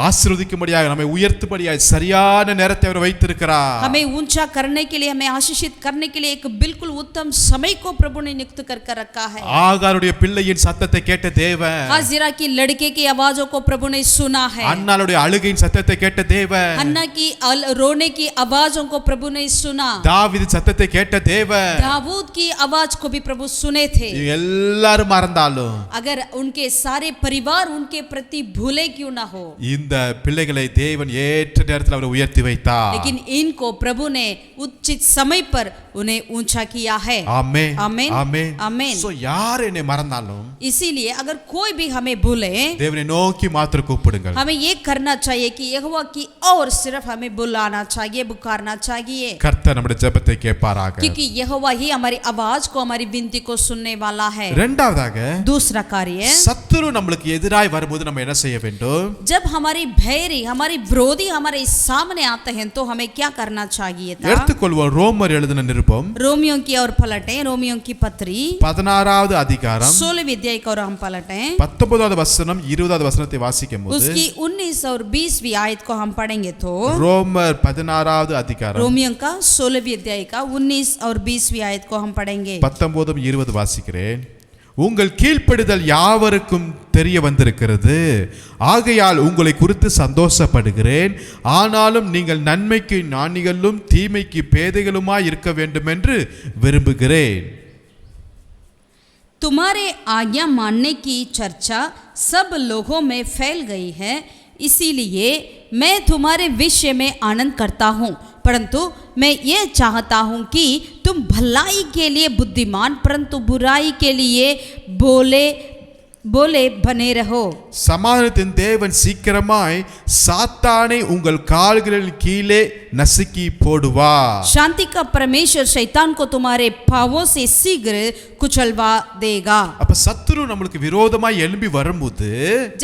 ஆசீர்வதிக்கும்படியாக நம்மை உயர்த்தும்படியாக சரியான நேரத்தை அவர் வைத்திருக்கிறார். हमें ऊंचा करने के लिए, हमें आशीषित करने के लिए एक बिल्कुल उत्तम समय को प्रभु ने नियुक्त कर रखा है। ஆகாருடைய பிள்ளையின் சத்தத்தை கேட்ட தேவன், हाजिरा की लड़के की आवाजों को प्रभु ने सुना है। அன்னாளுடைய அழுகையின் சத்தத்தை கேட்ட தேவன், हन्ना की रोने की आवाजों को प्रभु ने सुना। தாவீது சத்தத்தை கேட்ட தேவன், दाऊद की आवाज को भी प्रभु सुने थे। எல்லாரும் மறந்தாலும் अगर उनके सारे परिवार उनके प्रति भूले क्यों ना हो, இந்த பிள்ளைகளை தேவன் ஏற்ற நேரத்தில் அவர் உயர்த்தி வைத்தார். लेकिन इनको प्रभु ने उचित समय पर उन्हें ऊंचा किया है। ஆமென் आमेन ஆமென் आमेन। சோ யார் என்னை மறந்தாலும் इसीलिए अगर कोई भी हमें भूले, தேவனை நோக்கி மாத்திரம் கூப்பிடுங்கள். हमें ये करना चाहिए कि यहोवा की और सिर्फ हमें बुलाना चाहिए, पुकारना चाहिए, கர்த்தர் நம்முடைய ஜெபத்தை கேட்பாராக. क्योंकि यहोवा ही हमारी आवाज को, हमारी विनती को सुनने वाला है। இரண்டாவதாக, दूसरा कार्य, சத்துரு நம்மளுக்கு எதிராய் வரும்போது நம்ம என்ன செய்ய வேண்டும்? जब हमारी भैरी, हमारी विरोधी हमारे सामने आते हैं तो हमें क्या करना चाहिए था? எடுத்துக்கொள்வோம் ரோமர் எழுதின நிருபம் रोमियो की ओर पलटें, रोमियो की पत्री 16வது அதிகாரம் 16वीं अध्याय की ओर हम पलटें, 19வது வசனம் 20வது வசனத்தை வாசிக்கும்போது, उसकी 19 और 20वीं आयत को हम पढ़ेंगे तो ரோமர் 16வது அதிகாரம் रोमियो का 16वीं अध्याय का 19 और 20वीं आयत को हम पढ़ेंगे। 19 20 வாசிக்கிறேன். உங்கள் கீழ்ப்படிதல் யாவருக்கும் தெரிய வந்திருக்கிறது, ஆகையால் உங்களை குறித்து சந்தோஷப்படுகிறேன். ஆனாலும் நீங்கள் நன்மைக்கு ஞானிகளும் தீமைக்கு பேதைகளுமாய் இருக்க வேண்டும் என்று விரும்புகிறேன். तुम्हारे आज्ञा मानने की चर्चा सब लोगों में फैल गई है, इसीलिए मैं तुम्हारे विषय में आनंद करता हूँ, परंतु मैं ये चाहता हूँ कि तुम भलाई के लिए बुद्धिमान परंतु बुराई के लिए बोले बने रहो। சமாதானத்தின் தேவன் சீக்கிரமாய் சாத்தானை உங்கள் கால்களின் கீழே நசுக்கி போடுவார். शांति का परमेश्वर शैतान को तुम्हारे पांवों से शीघ्र कुचलवा देगा। அப்ப சத்துரு நம்மளுக்கு விரோதமாய் எழும்பி வரும்போது,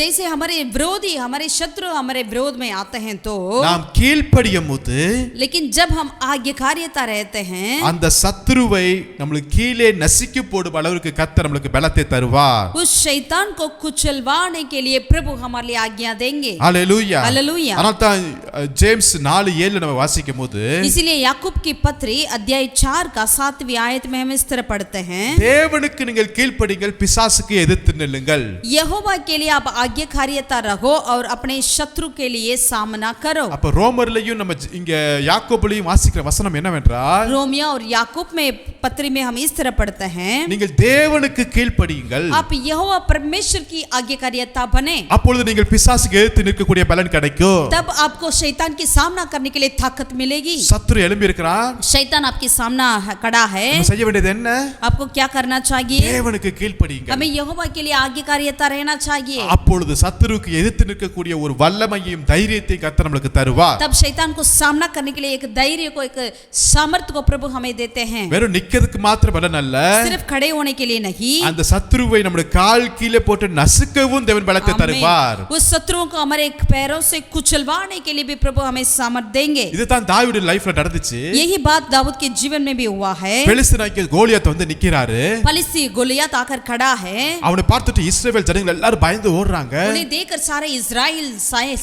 जैसे हमारे विरोधी, हमारे शत्रु हमारे विरोध में आते हैं तो, நாம் கீழ்ப்படியும் போது लेकिन जब हम आज्ञाकारिता रहते हैं, அந்த சத்துருவை நம்மளுக்கு கீழே நசுக்கி போடும் அளவுக்கு கர்த்தர் நம்மளுக்கு பலத்தை தருவார். उस शैतान को कुचलवाने के लिए प्रभु हमारे लिए आज्ञा देंगे। ஹalleluya. हालेलुया। அதனால தான் ஜேம்ஸ் 4:7 நம்ம வாசிக்கும் போது, इसीलिए याकूब की पत्री अध्याय 4 का 7वीं आयत में हम इस तरह पढ़ते हैं, தேவனுக்கு நீங்கள் கீழ்ப்படிங்கள், பிசாசுக்கு எதிர்த்து நில்லுங்கள். यहोवा के लिए आप आज्ञाकारिता रहो और अपने शत्रु के लिए सामना करो। அப்ப ரோமர்லயும் நம்ம இங்க யாக்கோபுலயும் வாசிக்கிற வசனம் என்னவென்றால், रोमियो और याकूब में पत्री में हम इस तरह पढ़ते हैं, நீங்கள் தேவனுக்கு கீழ்ப்படியுங்கள், आप यहोवा परमेश्वर की आज्ञाकारिता बने, அப்பொழுது நீங்கள் பிசாசுக்கு எதிர்த்து நிற்கக்கூடிய பலன் கிடைக்கும். तब आपको शैतान की सामना करने के लिए ताकत मिलेगी। சத்துரு எழும்பி இருக்கிறான், शैतान आपके सामना खड़ा है, நம்ம செய்ய வேண்டியது என்ன? आपको क्या करना चाहिए? தேவனுக்கு கீழ்ப்படியுங்கள். हमें यहोवा के लिए आज्ञाकारिता रहना चाहिए, அப்பொழுது சத்துருக்கு எதிர்த்து நிற்கக்கூடிய ஒரு வல்லமையும் தைரியத்தையும் கர்த்தர் நம்மளுக்கு தருவார். तब शैतान को सामना करने के लिए एक धैर्य को, एक सामर्थ्य को प्रभु हमें देते हैं। வெறும் நிக்கிறதுக்கு மாத்திரம் பலன் அல்ல, सिर्फ खड़े होने के लिए नहीं, அந்த சத்துருவை நம்முடைய கால் கீழே போட்டு நசுக்கவும் தேவன் பலத்தை தருவார். उस शत्रुओं को हमारे पैरों से कुचलवाने के लिए भी प्रभु हमें सामर्थ्य देंगे। இதுதான் தாவீது லைஃப்ல நடந்துச்சு. यही बात दाऊद के जीवन में भी हुआ है। பெலிஸ்தீனாகிய கோலியாத் வந்து நிக்கிறாரு, फलिस्ती गोलियत आकर खड़ा है, அவனை பார்த்துட்டு இஸ்ரவேல் ஜனங்கள் எல்லாரும் பயந்து ஓடுறாங்க. उन्हें देखकर सारे इजराइल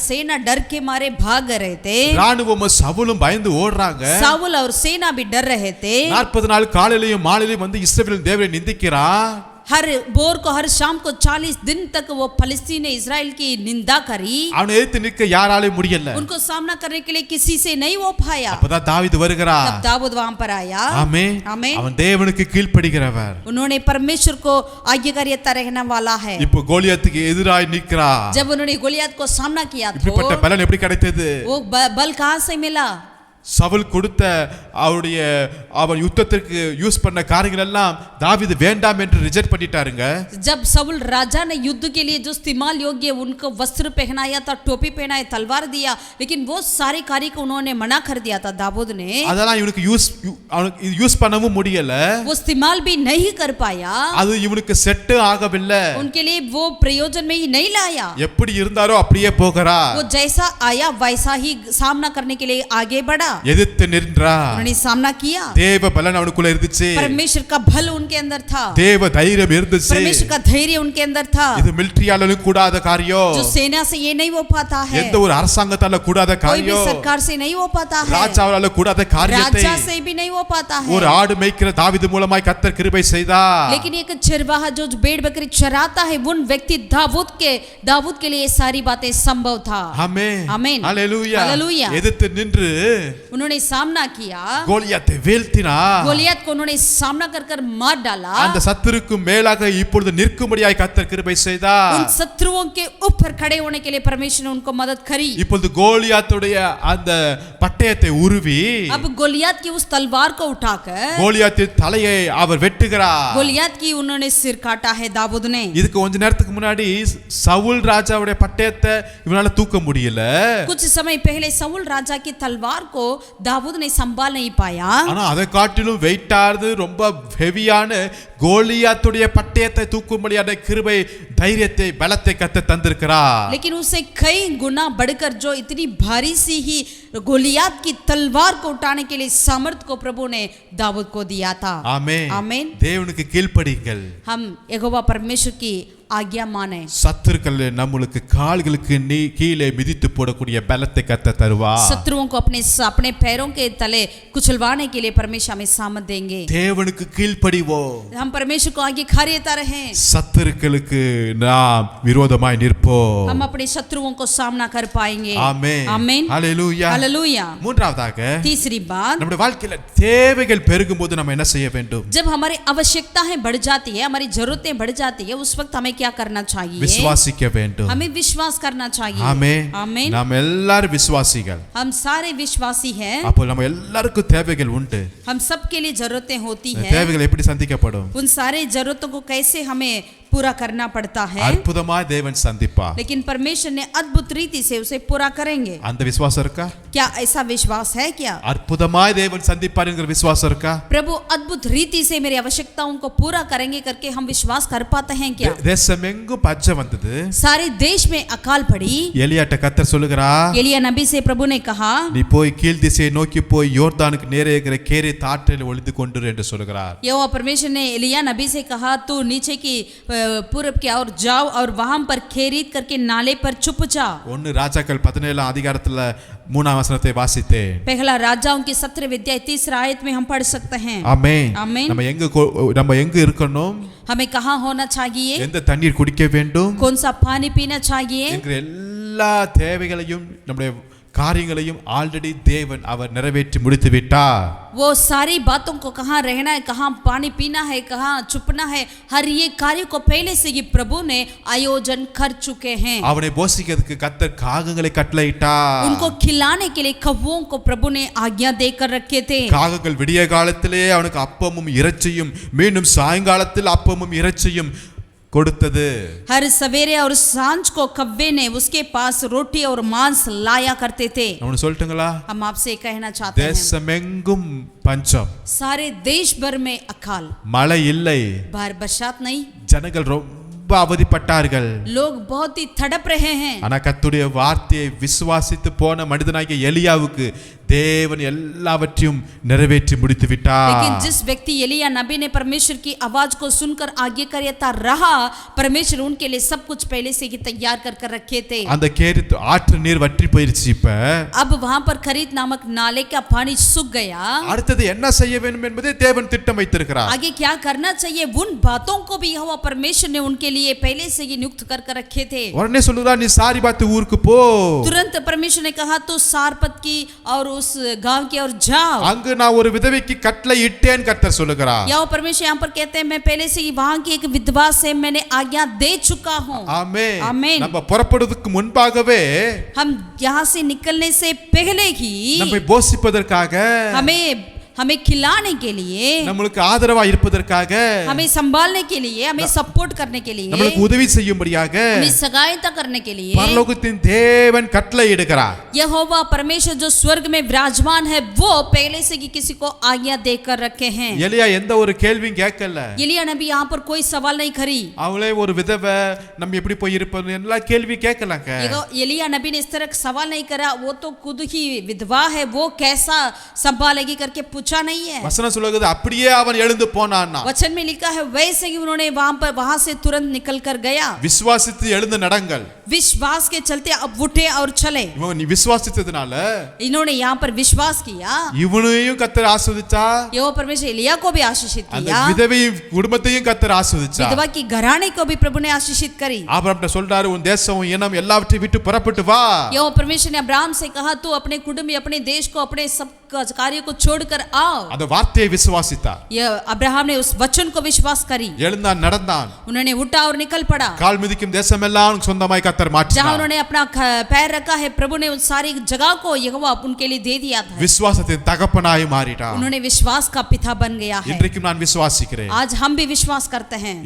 सेना डर के मारे भाग रहे थे, ராணுவமும் சவுலும் பயந்து ஓடுறாங்க. साउल और सेना भी डर रहे थे। 40 நாள் காலையிலயும் மாலையிலயும் வந்து இஸ்ரவேலின் தேவனை நிந்திக்கிறான். हर बोर को, हर शाम को 40 दिन तक वो फलस्तीन ने इजराइल की निंदा करी, அவனை எதிர்த்து நிற்க யாராலையும் முடியல. उनको सामना करने के लिए किसी से नहीं हो पाया। அப்பதான் தாவீது வருகிறார். तब दाऊद वहां पर आया, ஆமென். आमेन। அவன் தேவனுக்கு கீழ்ப்படிகிறவர். उन्होंने परमेश्वर को आज्ञाकारिता रहने वाला है। இப்போ கோலியாத்துக்கு எதிராய் நிற்கிறார். जब उन्होंने गोलियत को सामना किया இப்படிப்பட்ட तो பலன் எப்படி கிடைத்தது? वो बल कहां से मिला? சவுல் கொடுத்த அவர் யுத்தத்திற்கு யூஸ் பண்ண காரியங்கள் எல்லாம் தாவீது வேண்டாம் என்று ரிஜெக்ட் பண்ணிட்டாருங்க. जब सவுल राजा ने युद्ध के लिए जो इस्तेमाल योग्य उनको वस्त्र पहनाया था, टोपी पहनाया, तलवार दिया, लेकिन वो सारे कार्य को उन्होंने मना कर दिया था दाऊद ने. அதெல்லாம் இவனுக்கு யூஸ் பண்ணவும் முடியல. वो इस्तेमाल भी नहीं कर पाया. அது இவனுக்கு செட் ஆகவில்லை. उनके लिए वो प्रयोजन में ही नहीं लाया. எப்படி இருந்தாரோ அப்படியே போகிறார். वो जैसा आया वैसा ही सामना करने के लिए आगे बढ़ा. எதிர்த்து நின்றார். उन्होंने सामना किया. தேவ பலன் அவனுக்குள்ள இருந்துச்சு. परमेश्वर का बल उनके अंदर था. தேவ தைரியம் இருந்துச்சு. परमेश्वर का धैर्य उनके अंदर था. இது மிலிட்டரியாலும் கூடாத காரியம். जो सेना से ये नहीं हो पाता है. எந்த ஒரு அரசாங்கத்தால கூடாத कोई भी காரியம். सरकार से नहीं हो पाता है. ராஜாவால கூடாத காரியத்தை राजा से भी नहीं हो पाता है. ஒரு ஆடு மேய்க்கிற தாவீது மூலமாய் கர்த்தர் கிருபை செய்தார். लेकिन एक चरवाहा जो भेड़ बकरी चराता है उन व्यक्ति दाऊद के लिए ये सारी बातें संभव था. आमेन. आमेन. हालेलुया. हालेलुया. எதிர்த்து நின்று उन्होंने सामना किया. கோலியாத்தை வீழ்த்தினார். गोलियत को उन्होंने सामना कर मार डाला. அந்த சத்துருக்கு மேலாக இப்பொழுது நிற்கும்படியாய் கர்த்தர் கிருபை செய்தார். उन शत्रुओं के ऊपर खड़े होने के लिए परमेश्वर ने उनको मदद करी. இப்பொழுது கோலியாத்துடைய அந்த பட்டயத்தை உருவி अब गोलियत की उस तलवार को उठाकर கோலியாத்தின் தலையை அவர் வெட்டுகிறார். गोलियत की उन्होंने सिर काटा है दाऊद ने. இதுக்கு கொஞ்ச நேரத்துக்கு முன்னாடி சவுல் ராஜாவுடைய பட்டயத்தை இவனால தூக்க முடியல. कुछ समय पहले सऊल राजा की तलवार को दाऊद ने संभाल नहीं पाया. ஆனா அதை காட்டிலும் வெயிட்டானது ரொம்ப ஹெவியான கோலியாத்துடைய பட்டயத்தை தூக்கும்படியான கிருபை தைரியத்தை பலத்தை கர்த்தர் தந்திருக்கிறார். लेकिन उससे कई गुना बढ़कर जो इतनी भारी सी ही गोलियत की तलवार को उठाने के लिए सामर्थ को प्रभु ने दाऊद को दिया था. ஆமென். आमीन. தேவனுக்கு கீழ்ப்படியுங்கள். हम यहोवा परमेश्वर की आज्ञा माने. சத்துருக்கள் நம்மளுக்கு கால்களுக்கு கீழே மிதித்து போடக்கூடிய பலத்தை கர்த்தர் தருவார். शत्रुओं को अपने पैरों के तले कुचलवाने के लिए परमेश्वर हमें सामर्थ देंगे. தேவனுக்கு கீழ்ப்படிவோம். हम परमेश्वर को आगे खड़ेता रहें. சத்துருக்களுக்கு நாம் விரோதமாய் நிற்போம். हम अपने शत्रुओं को सामना कर पाएंगे. ஆமென். आमीन. ஹalleluya. हालेलुया. மூன்றாவதாக तीसरी बात, நம்முடைய வாழ்க்கையில தேவைகள் பெருகும்போது நம்ம என்ன செய்ய வேண்டும்? जब हमारी आवश्यकताएं बढ़ जाती है, हमारी जरूरतें बढ़ जाती है, उस वक्त हमें क्या करना चाहिए? விசுவாசிக்க வேண்டும். हमें विश्वास करना चाहिए. ஆமென். आमीन. நாம் எல்லாரும் விசுவாசிகள். हम सारे विश्वासी हैं. அப்போ நம்ம எல்லாருக்கும் தேவைகள் உண்டு. हम सबके लिए जरूरतें होती हैं. தேவைகள் எப்படி சந்திக்கப்படும்? उन सारे जरूरतों को कैसे हमें पूरा करना पड़ता है. அற்புதமாய் தேவன் சந்திப்பார். लेकिन परमेश्वर ने अद्भुत रीति से उसे पूरा करेंगे. அந்த விசுவாசம் இருக்கா? क्या ऐसा विश्वास है क्या? அற்புதமாய் தேவன் சந்திப்பார் என்கிற விசுவாசம் இருக்கா? प्रभु अद्भुत रीति से मेरी आवश्यकताओं को पूरा करेंगे करके हम विश्वास कर पाते हैं क्या? தேசமெங்கும் பஞ்சை வந்தது. सारे देश में अकाल पड़ी. எலியாட்ட கர்த்தர் சொல்லுகிறார், एलिया नबी से प्रभु ने कहा, நீ போய் கீழ் திசையை நோக்கி போய் யோர்தானுக்கு நேரே இருக்கிற கேரி தாற்றில் ஒளிந்து கொண்டு என்று சொல்லுகிறார். यहोवा परमेश्वर ने एलिया नबी से कहा, तू नीचे की पूरब की ओर जाओ और वहां पर खेरीत करके नाले पर छुप जा. ஒன்னு ராஜாக்கள் 17 அதிகாரத்துல 3ஆம் வசனத்தை வாசித்தேன். पहला राजाओं की 17 अध्याय 3 आयत में हम पढ़ सकते हैं. ஆமென். आमीन. நம்ம எங்க இருக்கணும்? हमें कहाँ होना चाहिए? எந்த தண்ணீர் குடிக்க வேண்டும்? कौन सा पानी पीना चाहिए? என்கிற எல்லா தேவைகளையும் நம்முடைய காரியங்களையும் ஆல்ரெடி தேவன் அவர் நிறைவேற்றி முடித்து விட்டார். वो सारी बातों को कहाँ रहना है, कहाँ पानी पीना है, कहाँ छुपना है, हर ये कार्य को पहले से ही प्रभु ने आयोजन कर चुके हैं. அவனை போஷிக்கிறதுக்கு கர்த்தர் காகங்களை கட்டளையிட்டார். उनको खिलाने के लिए कौवों को प्रभु ने आज्ञा देकर रखे थे. காகங்கள் விடிய காலத்திலே அவனுக்கு அப்பமும் இறைச்சியும் மீண்டும் சாயங்காலத்தில் அப்பமும் இறைச்சியும் கொடுத்தது. हर सवेरे और सांझ को कव्वे ने उसके पास रोटी और मांस लाया करते थे. அவனு சொல்லட்டுங்களா? हम आपसे कहना चाहते हैं, தேசமெங்கும் பஞ்சம், सारे देश भर में अकाल, மழை இல்லை, बरसात नहीं, ஜனங்கள் ரொம்ப அவதிப்பட்டார்கள். लोग बहुत ही तड़प रहे हैं. ஆனா கர்த்தருடைய வார்த்தையை விசுவாசித்து போன மனிதனாகிய எலியாவுக்கு தேவன் எல்லாவற்றையும் நிறைவேற்றி முடித்து விட்டார். लेकिन जिस व्यक्ति एलिया नबी ने परमेश्वर की आवाज को सुनकर आगे करता रहा, परमेश्वर उनके लिए सब कुछ पहले से ही तैयार कर रखे थे. அந்த கேரித் ஆற்று நீர் வற்றி போயிருச்சு. இப்ப अब वहां पर खरीद नामक नाले का पानी सूख गया. அடுத்தது என்ன செய்ய வேண்டும் என்பதை தேவன் திட்டம் வைத்திருக்கிறார். आगे क्या करना चाहिए, उन बातों को भी यहोवा परमेश्वर ने उनके लिए पहले से ही नियुक्त कर रखे थे. உடனே சொல்லுறார், நீ சாரிபாத் ஊருக்கு போ. तुरंत परमेश्वर ने कहा, तो सारपत की और उस गांव की ओर जाओ। அங்கு நான் ஒரு விதவைக்கு கட்டளை இட்டேன் கர்த்தர் சொல்லுகிறார். या परमेश्वर यहाँ पर कहते हैं मैं पहले से ही वहां की एक विधवा से मैंने आज्ञा दे चुका हूँ। ஆமென். ஆமென். நம்ம புறப்படுவதற்கு முன்பாகவே हम यहाँ से निकलने से पहले ही நம்மை போஷிப்பதற்காக, हमें खिलाने के लिए, நம்மளுக்கு ஆதரவா இருப்பதற்காக, हमें संभालने के लिए, हमें सपोर्ट करने के लिए, நம்மளுக்கு उदவி செய்யும்படியாக हमें सहायता करने के लिए பரலோகத்தின் தேவன் கட்டளை இடுகிறார். यहोवा परमेश्वर जो स्वर्ग में विराजमान है वो पहले से ही किसी को आज्ञा देकर रखे हैं। எலியா எந்த ஒரு கேள்வியும் கேட்கல. एलिया नबी यहाँ पर कोई सवाल नहीं करी। அவளே ஒரு விதவை, நம்ம எப்படி போய் இருப்பது எல்லா கேள்வி கேட்கலாங்க. एलिया नबी ने इस तरह सवाल नहीं करा, वो तो खुद ही विधवा है, वो कैसा संभालेगी करके पूछा नहीं है। வசனம் சொல்லுகிறது அப்படியே அவன் எழுந்து போனான்னா. वचन में लिखा है वैसे ही उन्होंने वहां से तुरंत निकल कर गया। விசுவாசித்து எழுந்து நடங்கள். विश्वास के चलते अब उठे और चले। இவன் விசுவாசித்ததனால इन्होंने यहाँ पर विश्वास किया। இவனையும் கர்த்தர் ஆசீர்வதிச்சா, यहोवा परमेश्वर एलिया को भी आशीषित அந்த किया, விதவையும் குடும்பத்தையும் கர்த்தர் ஆசீர்வதிச்சா. विधवा की घराने को भी प्रभु ने आशीषित करी। ஆபிரகாம் சொல்றாரு, உன் தேசம் உன் இனம் எல்லாவற்றையும் விட்டு புறப்பட்டு வா. यहोवा परमेश्वर ने अब्राहम से कहा तू अपने कुटुंब, अपने देश को, अपने सब कार्य को छोड़कर आओ। அந்த வார்த்தையை விசுவாசித்தார். यह अब्राहम ने उस वचन को विश्वास करी। எழுந்தான், நடந்தான். उन्होंने उठा और निकल पड़ा। கால் மிதிக்கும் தேசமெல்லாம் உனக்கு சொந்தமாய் கர்த்தர் जहाँ மாற்றினார். उन्होंने अपना पैर रखा है प्रभु ने उन सारी जगह को यहोवा उनके लिए दे दिया था। விசுவாசத்தின் தகப்பனாய் மாறிட்டார். उन्होंने विश्वास का पिता बन गया है। இன்றைக்கும் நான் விசுவாசிக்கிறேன். आज हम भी विश्वास करते हैं।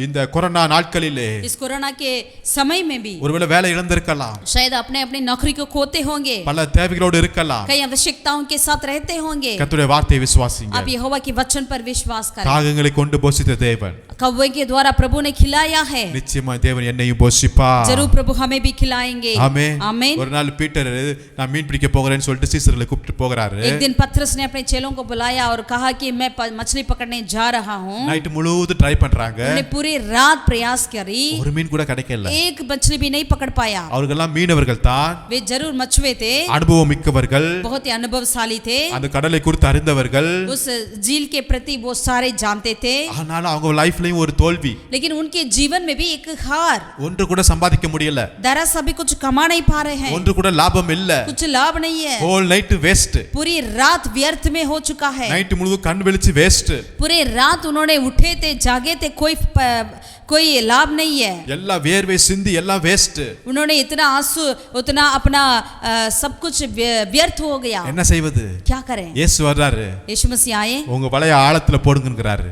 இந்த கொரோனா நாட்களிலே इस कोरोना के समय में भी ஒருவேளை வேலை இழந்திருக்கலாம், शायद अपने अपने नौकरी को खोते होंगे, பல தேவைகளோடு இருக்கலாம். कई आवश्यकताओं के साथ रहते होंगे। கர்த்தருடைய வார்த்தையை விசுவாசிங்க. आप यहोवा के वचन पर विश्वास करें। காகங்களை கொண்டு போஷித்த தேவன் कौवे के द्वारा प्रभु ने खिलाया है, நிச்சயமா தேவன் என்னையும் போஷிப்பார். जरूर प्रभु हमें भी खिलाएंगे। ஆமென். आमीन। ஒரு நாள் பீட்டர் நான் மீன் பிடிக்க போகிறேன்னு சொல்லிட்டு சீசர்களை கூப்பிட்டு போகிறாரு. एक दिन पतरस ने अपने चेलों को बुलाया और कहा कि मैं मछली पकड़ने जा रहा हूँ। நைட் முழுவதும் ட்ரை பண்றாங்க. उन्होंने पूरी रात प्रयास करी, ஒரு மீன் கூட கிடைக்கல. एक मछली भी नहीं पकड़ पाया। அவர்களெல்லாம் மீனவர்கள் தான், वे जरूर मछुए थे, அனுபவம் மிக்கவர்கள், बहुत ही अनुभवशाली थे, அந்த கடலை குறித்து அறிந்தவர்கள். उस झील के प्रति वो सारे जानते थे। ஆனாலும் அவங்க லைஃப்லயும் ஒரு தோல்வி, लेकिन उनके जीवन में भी एक हार, ஒன்று கூட சம்பாதிக்க முடியல, दरअसल अभी कुछ कमा नहीं पा रहे हैं, ஒன்று கூட லாபம் இல்ல. कुछ लाभ नहीं है, ஹோல் நைட் வேஸ்ட், पूरी रात व्यर्थ में हो चुका है। நைட் முழுவதும் கண் வெளிச்சு வேஸ்ட். पूरी रात उन्होंने उठे थे, जागे थे, कोई लाभ नहीं है। எல்லா வேர்வை சிந்தி எல்லாம் வேஸ்ட். उन्होंने इतना आंसू, उतना अपना सब कुछ व्यर्थ हो गया। என்ன செய்வது? क्या करें? இயேசு வர்றாரு, यीशु मसीह आए, உங்க வலைய ஆழத்துல போடுங்கங்கறாரு.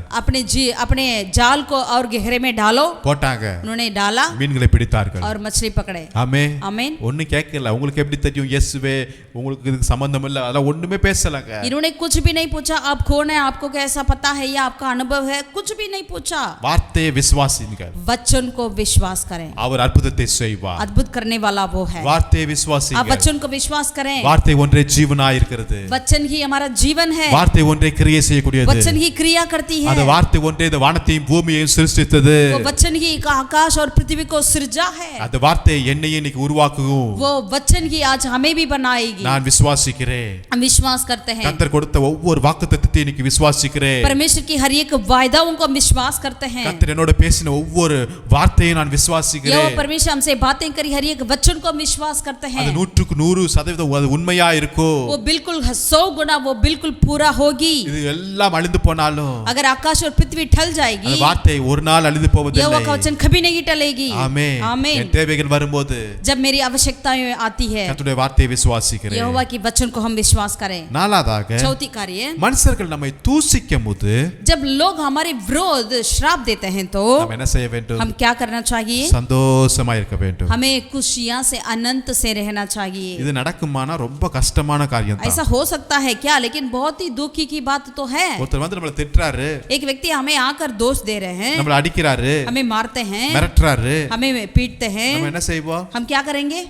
अपने जाल को और गहरे में डालो। போட்டாங்க, उन्होंने डाला மீன்களை பிடித்தார்கள். और मछली पकड़े। ஆமென். आमीन। ஒண்ணு கேட்கல, உங்களுக்கு எப்படி தெரியும் இயேசுவே உங்களுக்கு இதுக்கு சம்பந்தம் இல்ல, அதெல்லாம் ஒண்ணுமே பேசலங்க. इन्होंने कुछ भी नहीं पूछा आप कौन है, आपको कैसा पता है या आपका अनुभव है, कुछ भी नहीं पूछा। வார்த்தையை விசுவாசிங்க. वचन को विश्वास करें, அவர் அற்புதத்தை செய்வார். अद्भुत करने वाला वो है। வார்த்தையை आप விசுவாசிங்க. वचन को विश्वास करें। வார்த்தை ஒன்றே ஜீவனாய் இருக்கிறது. वचन ही हमारा जीवन है, வார்த்தை ஒன்றே கிரியை செய்யக்கூடியது. वचन ही क्रिया करती है। அந்த வார்த்தை ஒன்றே இந்த வானத்தையும் பூமியையும் சிருஷ்டித்தது. वो वचन ही आकाश और पृथ्वी को सृजा है। அந்த வார்த்தை என்னையே இன்னைக்கு உருவாக்கும். वो वचन ही आज हमें भी बनाएगी। நான் விசுவாசிக்கிறேன். हम विश्वास करते हैं, கர்த்தர் கொடுத்த ஒவ்வொரு வாக்குத்தத்தத்தையும் இன்னைக்கு விசுவாசிக்கிறேன். परमेश्वर की हर एक वायदाओं को हम विश्वास करते हैं। கர்த்தர் என்னோட பேசின ஒவ்வொரு வார்த்தையை நான் यहोवा விசுவாசிக்கிறேன். परमेश्वर हमसे बातें करी, हर एक वचन को हम विश्वास करते हैं। அது 100% அது உண்மையா இருக்கும். वो बिल्कुल 100 गुना वो बिल्कुल पूरा होगी। இது எல்லாம் அழிந்து போனாலும் अगर आकाश और पृथ्वी ठल जाएगी, அந்த வார்த்தை ஒரு நாள் அழிந்து यहोवा போவதில்லை. का वचन कभी नहीं टलेगी। ஆமென். आमीन। என் தேவைகள் வரும்போது जब मेरी आवश्यकताएं आती है, கர்த்தருடைய வார்த்தையை விசுவாசிக்கிறேன். यहोवा की वचन को हम विश्वास करें। நாலாவதாக चौथी कार्य, மனுஷர்கள் நம்மை தூசிக்கும்போது जब लोग हमारे विरोध श्राप देते हैं तो நாம் என்ன செய்ய வேண்டும்? हम क्या करना चाहिए? சந்தோஷமா இருக்க வேண்டும். हमें खुशियां से अनंत से रहना चाहिए। இது நடக்குமானா ரொம்ப கஷ்டமான காரியம் தான். ऐसा हो सकता है क्या? लेकिन बहुत ही दुखी की बात तो है। ஒருத்தர் வந்து நம்மள திட்டுறாரு, एक व्यक्ति हमें आकर दोष दे रहे हैं, நம்மள அடிக்கிறாரு, हमें मारते हैं, மிரட்டுறாரு, हमें पीटते நம்ம हैं, என்ன செய்வோம்? हम क्या करेंगे?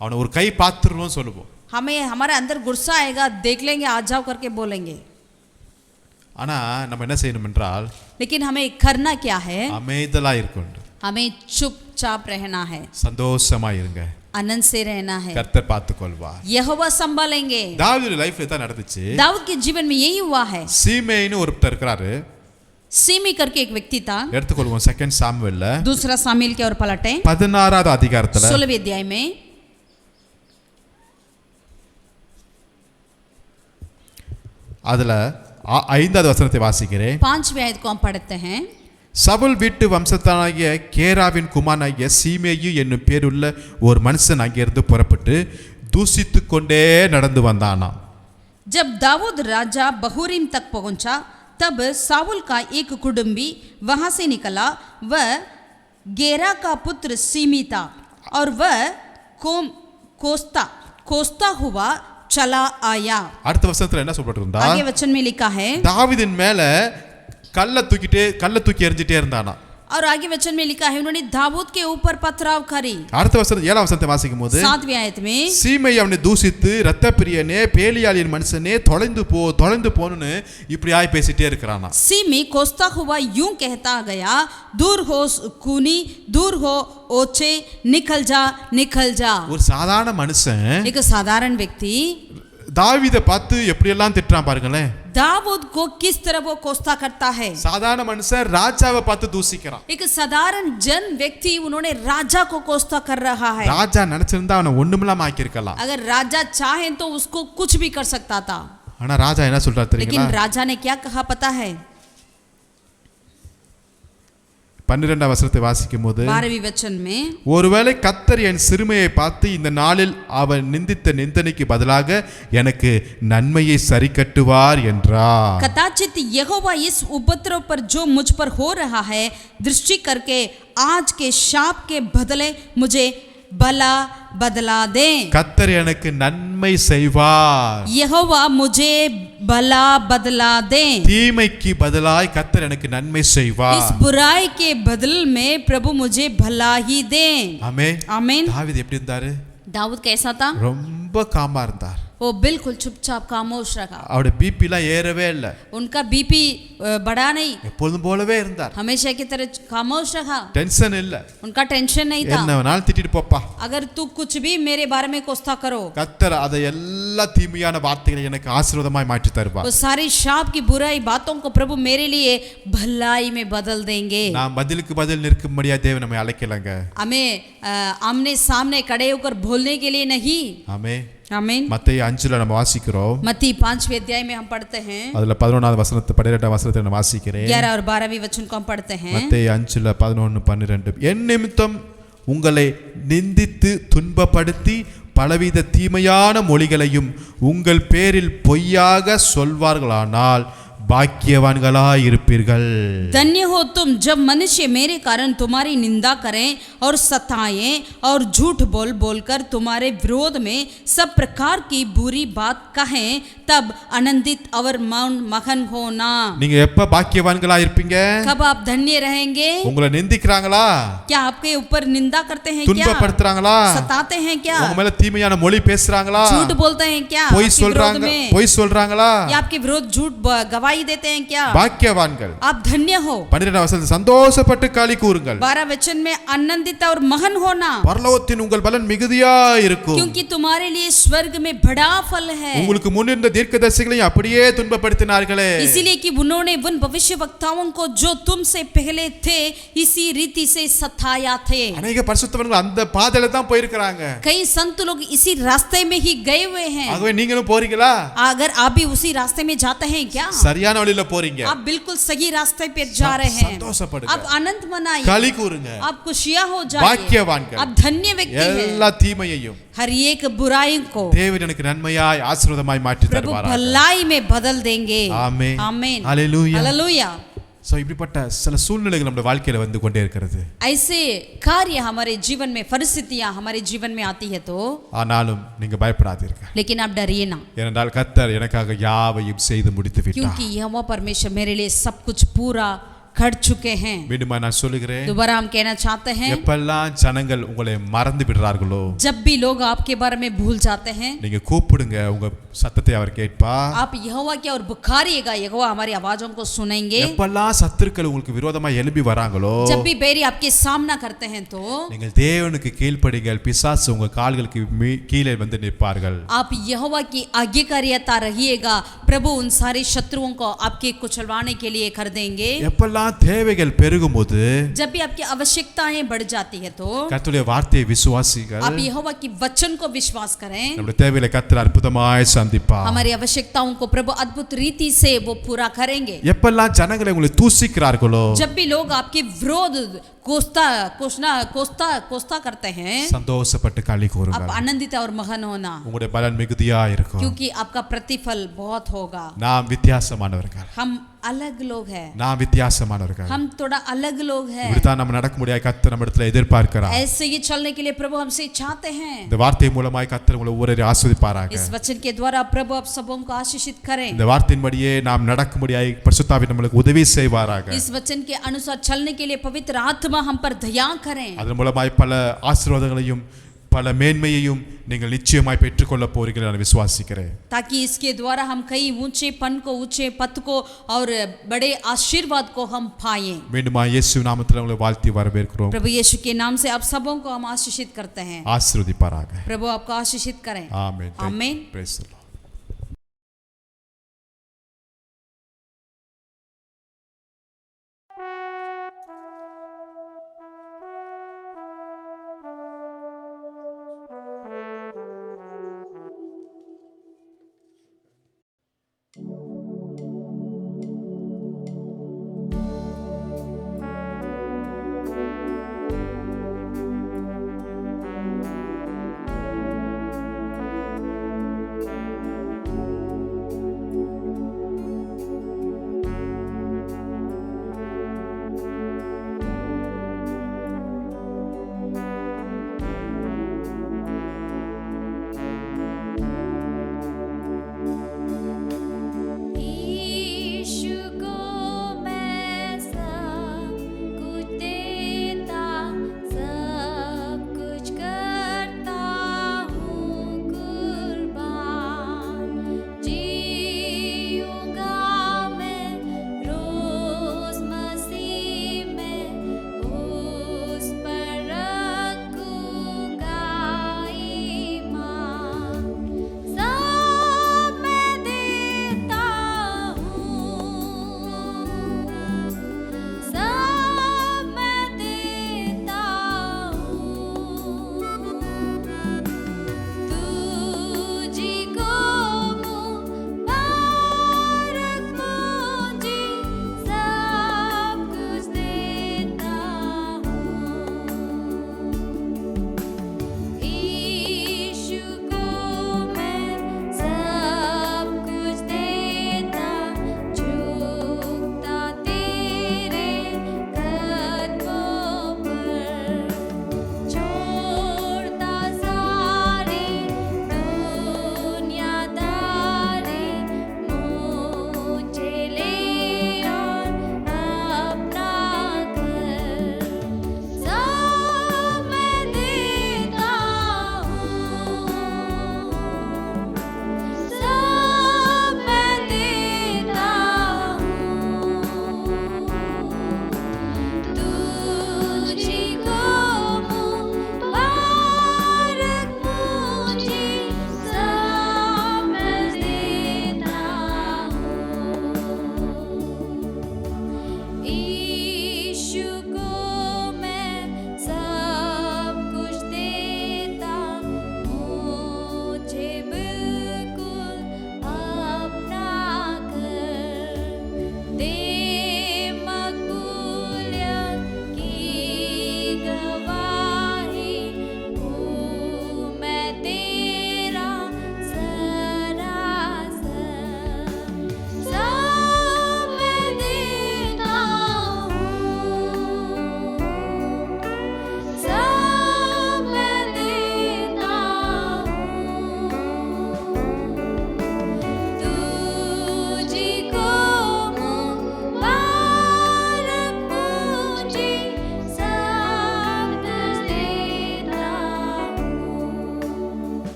அவனை ஒரு கை பாத்துறோம் சொல்லுவோம். हमें हमारे अंदर गुस्सा आएगा, देख लेंगे, आ जाओ करके बोलेंगे। ஆனா நம்ம என்ன செய்யணும் என்றால் लेकिन हमें करना क्या है? அமைதலா இருக்கணும். हमें चुपचाप रहना है, சந்தோஷமா இருங்க. आनंद से रहना है। கர்த்தர் பார்த்துக்கொள்வார். यहोवा संभालेंगे। தாவீது லைஃப்ல தான் நடந்துச்சு. दाऊद के जीवन में यही हुआ है। சீமேயின்னு ஒருத்தர் இருக்காரு, सीमी करके एक व्यक्ति था। எடுத்துக்கொள்வோம் 2 சாமுவேல்ல दूसरा सामुएल की ओर पलटे 16வது அதிகாரத்துல 16वें अध्याय में அதுல 5வது வசனத்தை வாசிக்கிறேன். 5वें आयत को हम पढ़ते हैं. சவுல் வீட்டு வம்சத்தானாகிய கேராவின் குமாரனாகிய சீமேயு என்னும் பேருள்ள ஒரு மனுஷன் அங்கிருந்து புறப்பட்டு தூசித்து கொண்டே நடந்து வந்தானாம். जब दाऊद राजा बहूरीम तक पहुंचा तब साउल का एक कुटुंबी वहां से निकला. वह गेरा का पुत्र सीमी था और वह कोस्ता हुआ चला आया. அடுத்த வசனத்துல என்ன சொல்லப்பட்டிருந்தா, आगे वचन में लिखा है தாவீதின் மேல கல்ல தூக்கி எறிஞ்சிட்டே இருந்தானா. और आगे वचन में लिखा है उन्होंने दाऊद के ऊपर पथराव करी. அடுத்த வசனம் 7வது வசனத்தை வாசிக்கும் போது 7वें आयत में சீமேயு அவனை தூசித்து இரத்த பிரியனே பேலியாளின் மனுஷனே தொலைந்து போன்னு இப்படியாய் பேசிட்டே இருக்கிறானா. सीमी कोस्ता हुआ यूं कहता गया, दूर हो खूनी, दूर हो ओछे, निकल जा. ஒரு சாதாரண மனுஷன் एक साधारण व्यक्ति தாவீதை பார்த்து எப்படியெல்லாம் திட்டுறான் பாருங்களேன். दाऊद को किस तरह वो कोस्ता करता है. சாதாரண மனுஷன் ராஜாவை பார்த்து தூசிக்கிறான். एक साधारण जन व्यक्ति उन्होंने राजा को कोस्ता कर रहा है. ராஜா நினைச்சிருந்தா அவனை ஒண்ணுமில்லாம ஆக்கியிருக்கலாம். अगर राजा चाहे तो उसको कुछ भी कर सकता था. ஆனா ராஜா என்ன சொல்றாரு लेकिन தெரியுங்களா? राजा ने क्या कहा पता है? 12வது வசனத்தை வாசிக்கும் போது 12वें वचन में ஒருவேளை கர்த்தர் என் சிறுமையை பார்த்து இந்த நாளில் அவன் நிந்தித்த நிந்தனைக்கு பதிலாக எனக்கு நன்மையை சரி கட்டுவார் என்றார். कदाचित यहोवा इस उपद्रव पर जो मुझ पर हो रहा है दृष्टि करके आज के शाप के बदले मुझे भला बदला दे. கர்த்தர் எனக்கு நன்மை செய்வார். यहोवा मुझे भला बदला दे. தீமைக்கு பதிலாய் கர்த்தர் எனக்கு நன்மை செய்வார். इस बुराई के बदल में प्रभु मुझे भला ही दे. ஆமென். आमीन. தாவீது எப்படி இருந்தாரு? दाऊद कैसा था? ரொம்ப காமா இருந்தார். वो बिल्कुल चुपचाप खामोश रहा. அவருடைய பிபிலாம் ஏறவே இல்லை. उनका बीपी बढ़ा नहीं. எப்பொழுதும் போலவே இருந்தார். हमेशा की तरह खामोश रहा. டென்ஷன் இல்ல. उनका टेंशन नहीं था. என்ன வேணாலும் திட்டிட்டு போப்பா. अगर तू कुछ भी मेरे बारे में कोस्ता करो. கர்த்தர் அதை எல்லா தீமையான வார்த்தைகளை எனக்கு ஆசீர்வாதமாய் மாற்றி தருவார். वो सारी शाप की बुराई बातों को प्रभु मेरे लिए भलाई में बदल देंगे. நாம் பதிலுக்கு பதில் நிற்கும்படியா தேவன் நம்மை அழைக்கலங்க. हमें आमने सामने खड़े होकर बोलने के लिए नहीं. ஆமென். आमीन. மத்தேயு 5ல நம்ம வாசிக்கிறோம். मत्ती 5वें अध्याय में हम पढ़ते हैं. அதுல 11வது வசனத்தை 12வது வசனத்தை நான் வாசிக்கிறேன். 11 और 12वें वचन को हम पढ़ते हैं. மத்தேயு 5ல 11 12 என் நிமித்தம் உங்களை நிந்தித்து துன்பப்படுத்தி பலவித தீமையான மொழிகளையும் உங்கள் பேரில் பொய்யாக சொல்வார்களானால் भाग्यवानगलाय இருப்பீர்கள். धन्य हो तुम जब मनुष्य मेरे कारण तुम्हारी निंदा करें और सताएं और झूठ बोलकर तुम्हारे विरोध में सब प्रकार की बुरी बात कहें, तब आनंदित और मगन होना. நீங்க எப்ப பாக்கியவான்களா இருப்பீங்க? कब आप धन्य रहेंगे? உங்களை நிந்திக்கறாங்களா? क्या आपके ऊपर निंदा करते हैं क्या? துன்பப்படுத்துறாங்களா? सताते हैं क्या? உங்க மேல தீமையான மொழி பேசுறாங்களா? झूठ बोलते हैं क्या? பொய் சொல்றாங்களா? या आपके विरोध झूठ गवाही देते हैं क्या? பாக்கியவான்கள். आप धन्य हो. 12வது வசனத்தில் சந்தோஷப்பட்டு களி கூறுங்கள். 12 वचन में आनंदित और मगन होना. பரலோகத்தின் உங்கள் பலன் மிகுதியா இருக்கும். क्योंकि तुम्हारे लिए स्वर्ग में बड़ा फल है. உங்களுக்கு முன்னிருந்த தீர்க்கதரிசிகளையும் அப்படியே துன்பப்படுத்தினார்களே. इसीलिए कि उन्होंने उन भविष्यवक्ताओं को जो तुमसे पहले थे इसी रीति से सताया थे. अनेक பரிசுத்தவான்கள் அந்த பாதையில தான் போயிருக்காங்க. कई संत लोग इसी रास्ते में ही गए हुए हैं. ஆகவே நீங்களும் போறீங்களா? अगर आप भी उसी रास्ते में जाते हैं क्या? சரியான வழியில போறீங்க. आप बिल्कुल सही रास्ते पे जा रहे हैं. சந்தோஷப்படுங்க. आप आनंद मनाइए. களி கூறுங்க. आप खुशियां हो जाइए. பாக்கியவான்கள். आप धन्य व्यक्ति हैं. எல்லா தீமையையும் हर एक बुराई को தேவன் எனக்கு நன்மையாய் ஆசீர்வாதமாய் மாற்றி प्रभु தருவார். भलाई में बदल देंगे. ஆமென். आमीन. ஹalleluya. हालेलूया. சோ இப்படிப்பட்ட சில சூழ்நிலைகள் நம்ம வாழ்க்கையில வந்து கொண்டே இருக்கிறது. ऐसे कार्य हमारे जीवन में, परिस्थितियां हमारे जीवन में आती है तो ஆனாலும் நீங்க பயப்படாதீர்கள். लेकिन आप डरिए ना. ஏனென்றால் கர்த்தர் எனக்காக யாவையும் செய்து முடித்து விட்டார். क्योंकि यहोवा परमेश्वर मेरे लिए सब कुछ पूरा कर चुके हैं. மீண்டுமா நான் சொல்லுகிறேன். दोबारा हम कहना चाहते हैं. எப்பெல்லாம் ஜனங்கள் உங்களை மறந்து விடுறார்களோ, जब भी लोग आपके बारे में भूल जाते हैं, நீங்க கூப்பிடுங்க, உங்க சத்தத்தை அவர் கேட்பார். आप यहोवा की ओर पुकारिएगा, यहोवा हमारी आवाजों को सुनेंगे. எப்பெல்லாம் சத்துருக்கள் உங்களுக்கு விரோதமா எழும்பி வராங்களோ, जब भी बैरी आपके सामना करते हैं तो நீங்கள் தேவனுக்கு கீழ்ப்படிங்கள், பிசாசு உங்க கால்களுக்கு கீழே வந்து நிற்பார்கள். आप यहोवा की आज्ञाकारिता रहिएगा, प्रभु उन सारे शत्रुओं को आपके कुचलवाने के लिए कर देंगे. எப்பெல்லாம் இப்படியெல்லாம் தேவைகள் பெருகும்போது जब भी आपकी आवश्यकताएं बढ़ जाती है तो கர்த்தருடைய வார்த்தையை விசுவாசிகள் आप यहोवा की वचन को विश्वास करें। நம்முடைய தேவைகளை கர்த்தர் அற்புதமாய் சந்திப்பார். हमारी आवश्यकताओं को प्रभु अद्भुत रीति से वो पूरा करेंगे। எப்பெல்லாம் ஜனங்களை உங்களை தூசிக்கிறார்களோ जब भी लोग आपके विरोध कोस्ता करते हैं, சந்தோஷப்பட்டு களி आप கூறுங்கள். आनंदित और मगन होना, உங்களுடைய பலன் மிகுதியா இருக்கும். क्योंकि आपका प्रतिफल बहुत होगा। நாம் வித்தியாசமானவர்கள். हम अलग लोग हैं, நாம் வித்தியாசமானவர்கள். हम थोड़ा अलग लोग हैं। இப்படித்தான் நம்ம நடக்க முடியாது கர்த்தர் நம்ம இடத்துல எதிர்பார்க்கிறார். ऐसे ही चलने के लिए प्रभु हमसे चाहते हैं। இந்த வார்த்தை மூலமாய் கர்த்தர் உங்களை ஒவ்வொருவரையும் ஆசீர்வதிப்பாராக. इस वचन के द्वारा प्रभु आप सबों को आशीषित करें। இந்த வார்த்தையின்படியே நாம் நடக்கும்படியாய் பரிசுத்த ஆவி நம்மளுக்கு உதவி செய்வாராக. इस वचन के अनुसार चलने के लिए पवित्र आत्मा हम पर दया करें। அதன் மூலமாய் பல ஆசீர்வாதங்களையும் பல மேன்மையையும் நீங்கள் நிச்சயமாய் பெற்றுக்கொள்ள போறீர்கள் நான் விசுவாசிக்கிறேன். ताकि इसके द्वारा हम कई ऊंचे पन को, ऊंचे पद को और बड़े आशीर्वाद को हम पाएं। மீண்டுமா இயேசு நாமத்தில் உங்களை வாழ்த்தி வரவேற்கிறோம். प्रभु यीशु के नाम से आप सबों को हम आशीषित करते हैं। ஆசீர்வதிப்பாராக. प्रभु आपको आशीषित करें। ஆமென். आमीन। Praise the Lord.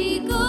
को